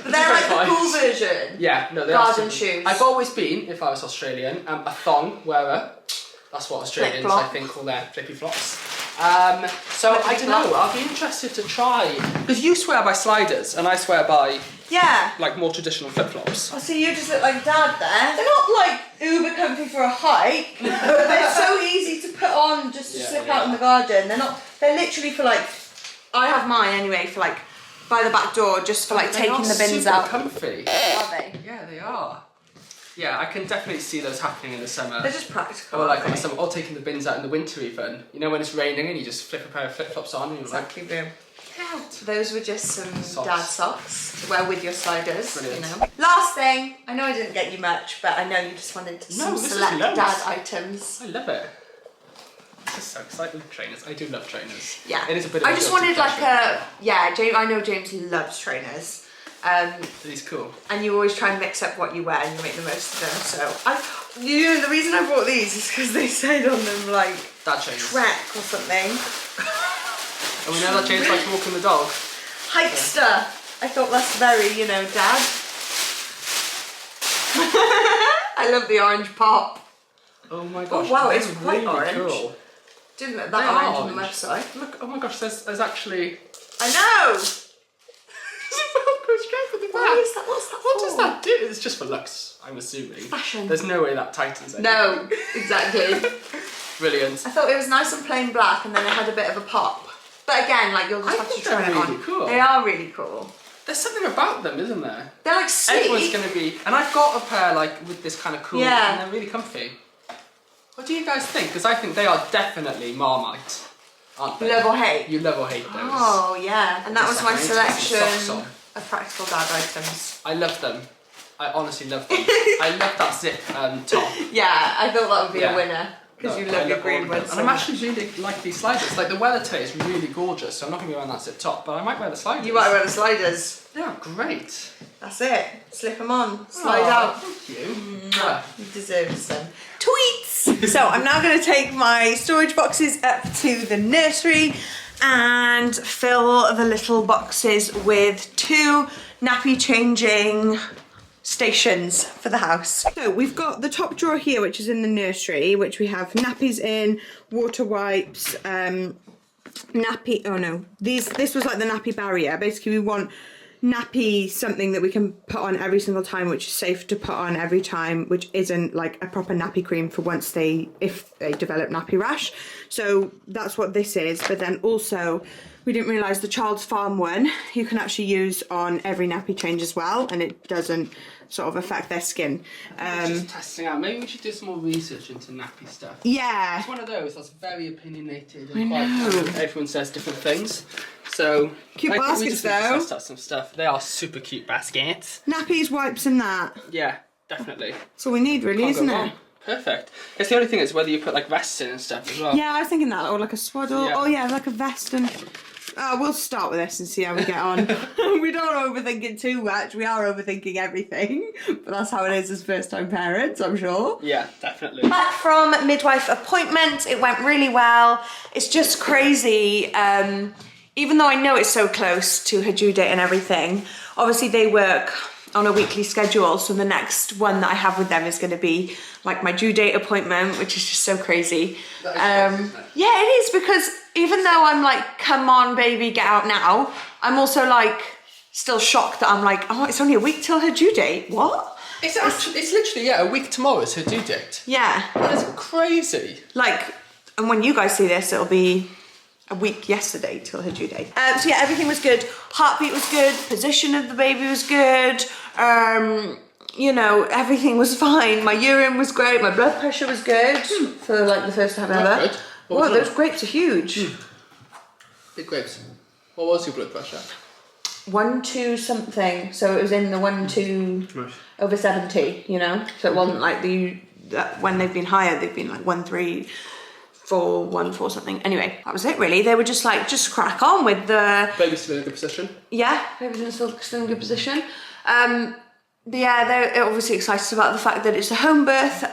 But they're like the cool version. Yeah, no, they garden are shoes. I've always been, if I was Australian, a thong wearer. That's what Australians, I think, call their flippy flops. So I don't know, I'll be interested to try, because you swear by sliders and I swear by like more traditional flip-flops. Oh, so you just look like dad there. They're not like uber comfy for a hike, but they're so easy to put on just to slip out in the garden. They're literally for like, I have mine anyway for like by the back door, just for like taking the bins out. They're comfy. Are they? Yeah, they are. Yeah, I can definitely see those happening in the summer. They're just practical. Or like in the summer, or taking the bins out in the winter even. You know, when it's raining and you just flip a pair of flip-flops on and you're exactly, like, boom. Out. Those were just some dad socks to wear with your sliders. Brilliant. You know. Last thing, I know I didn't get you much, but I know you just wanted some select dad items. I love it. This is so exciting with trainers. I do love trainers. Yeah. It is a bit of I just wanted like I know James loves trainers. He's cool. And you always try and mix up what you wear and you make the most of them. So the reason I bought these is because they said on them like dad trainers. Trek or something. And we know that James likes walking the dog. Hikester. I thought that's very, you know, dad. I love the orange pop. Oh my gosh. Oh wow, it's really quite orange. Cool. Didn't look that orange on the website. Look, oh my gosh, there's actually... I know! What is that? What's that What for? does that do? It's just for looks, I'm assuming. Fashion. There's no way that tightens it. No, exactly. Brilliant. I thought it was nice and plain black and then it had a bit of a pop. But again, like you'll just have to try it on. Really cool. They are really cool. There's something about them, isn't there? They're like sleek. Everyone's going to be... And I've got a pair like with this kind of cool... Yeah. And they're really comfy. What do you guys think? Because I think they are definitely Marmite. aren't they? Love or hate? You love or hate those. Oh, yeah. And that was my selection Socks of practical dad items. I love them. I honestly love them. I love that zip top. Yeah, I thought that would be a winner. Because you love your green ones. And I'm actually really like these sliders. Like the weather today is really gorgeous, so I'm not going to be wearing that zip top, but I might wear the sliders. You might wear the sliders. They are great. That's it. Slip them on. Slide out. Thank you. You deserve some tweets. So I'm now going to take my storage boxes up to the nursery and fill the little boxes with 2 nappy changing stations for the house. So we've got the top drawer here, which is in the nursery, which we have nappies in, water wipes, nappy, oh no, this was like the nappy barrier. Basically we want nappy something that we can put on every single time, which is safe to put on every time, which isn't like a proper nappy cream for if they develop nappy rash. So that's what this is. But then also we didn't realise the Child's Farm one you can actually use on every nappy change as well, and it doesn't sort of affect their skin. Just testing out. Maybe we should do some more research into nappy stuff. Yeah. It's one of those that's very opinionated and quite everyone says different things. So cute baskets though. Test out some stuff. They are super cute baskets. Nappies, wipes and that. Yeah, definitely. That's all we need really, isn't it? Perfect. It's the only thing is whether you put like vests in and stuff as well. Yeah, I was thinking that, or like a swaddle. Yeah. Oh yeah, like a vest and... we'll start with this and see how we get on. We don't overthink it too much. We are overthinking everything, but that's how it is as first-time parents, I'm sure. Yeah, definitely. Back from midwife appointment, it went really well. It's just crazy. Even though I know it's so close to her due date and everything, obviously they work on a weekly schedule, so the next one that I have with them is going to be like my due date appointment, which is just so crazy. That is crazy, isn't it? Yeah, it is, because even though I'm like, come on baby, get out now, I'm also like still shocked that I'm like, oh, it's only a week till her due date. What? It's literally, yeah, a week tomorrow is her due date. Yeah. That's crazy. Like, and when you guys see this, it'll be a week yesterday till her due date. So yeah, everything was good. Heartbeat was good. Position of the baby was good. You know, everything was fine. My urine was great. My blood pressure was good for like the first time ever. Good. Wow, those grapes are huge. Big grapes. What was your blood pressure? 1-2 something. So it was in the 1-2 over 70. You know, so it wasn't like when they've been higher, they've been like 1-3. 4-1-4 something. Anyway, that was it really. They were just like, just crack on with the... Baby's still in a good position. Yeah, baby's still in a good position. But yeah, they're obviously excited about the fact that it's a home birth,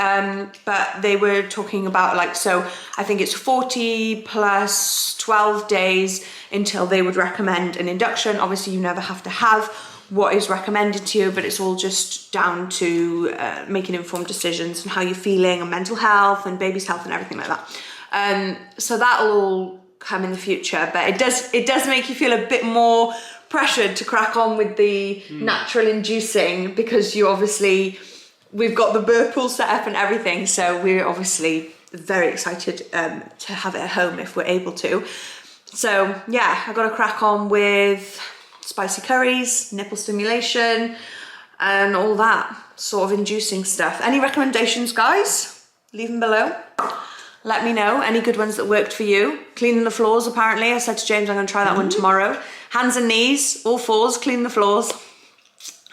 but they were talking about like, so I think it's 40 plus 12 days until they would recommend an induction. Obviously you never have to have what is recommended to you, but it's all just down to making informed decisions and how you're feeling and mental health and baby's health and everything like that. So that'll all come in the future, but it does make you feel a bit more pressured to crack on with the natural inducing, because we've got the birth pool set up and everything, so we're obviously very excited to have it at home if we're able to. So yeah, I got to crack on with spicy curries, nipple stimulation, and all that sort of inducing stuff. Any recommendations, guys? Leave them below. Let me know any good ones that worked for you. Cleaning the floors, apparently. I said to James I'm going to try that one tomorrow. Hands and knees, all fours, clean the floors.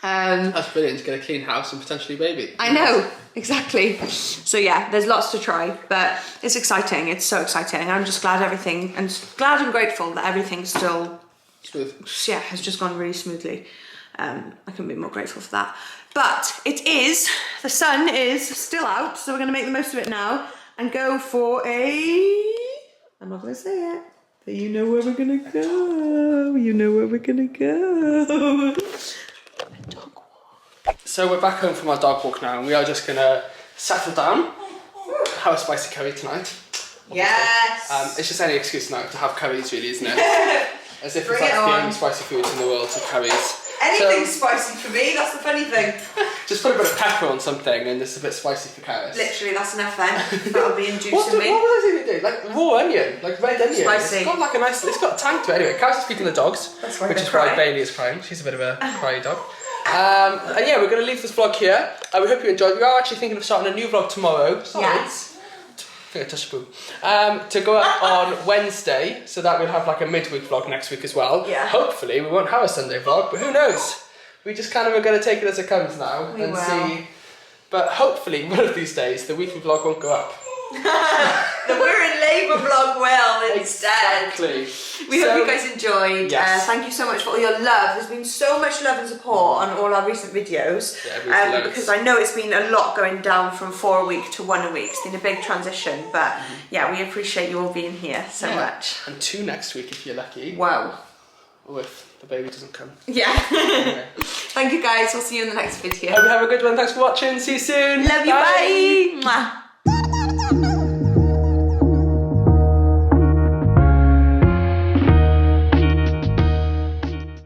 That's brilliant to get a clean house and potentially a baby. I know, exactly. So yeah, there's lots to try, but it's exciting. It's so exciting. I'm just glad and grateful that everything's still smooth. Yeah, has just gone really smoothly. I couldn't be more grateful for that. But the sun is still out, so we're going to make the most of it now and go for I'm not going to say it, but you know where we're going to go. You know where we're going to go. A dog walk. So we're back home from our dog walk now, and we are just going to settle down, have a spicy curry tonight. Yes! It's just any excuse now to have curries, really, isn't it? As if it's like the only spicy foods in the world to curries. Anything's spicy for me, that's the funny thing. Just put a bit of pepper on something and it's a bit spicy for Carys. Literally, that's enough then. That'll be inducing me. What was I doing? Like raw onion, like red onion. Spicy. It's got like a nice, it's got a tang to it. Anyway, Carys is feeding the dogs, which is why Bailey is crying. She's a bit of a cry dog. And yeah, we're going to leave this vlog here. We hope you enjoyed. We are actually thinking of starting a new vlog tomorrow. Sorry. Yes. I think I touched a poo. To go up on Wednesday, so that we'll have like a midweek vlog next week as well. Yeah. Hopefully we won't have a Sunday vlog, but who knows? We just kind of are going to take it as it comes now and see. But hopefully one of these days the weekly vlog won't go up. The We're in Labour vlog will instead. Exactly. We hope you guys enjoyed. Yes. Thank you so much for all your love. There's been so much love and support on all our recent videos. Yeah, because I know it's been a lot going down from 4 a week to 1 a week. It's been a big transition, but yeah, we appreciate you all being here so much. And 2 next week if you're lucky. Wow. Or if the baby doesn't come. Yeah. Anyway. Thank you guys. We'll see you in the next video. Hope you have a good one. Thanks for watching. See you soon. Love you. Bye. Mwah.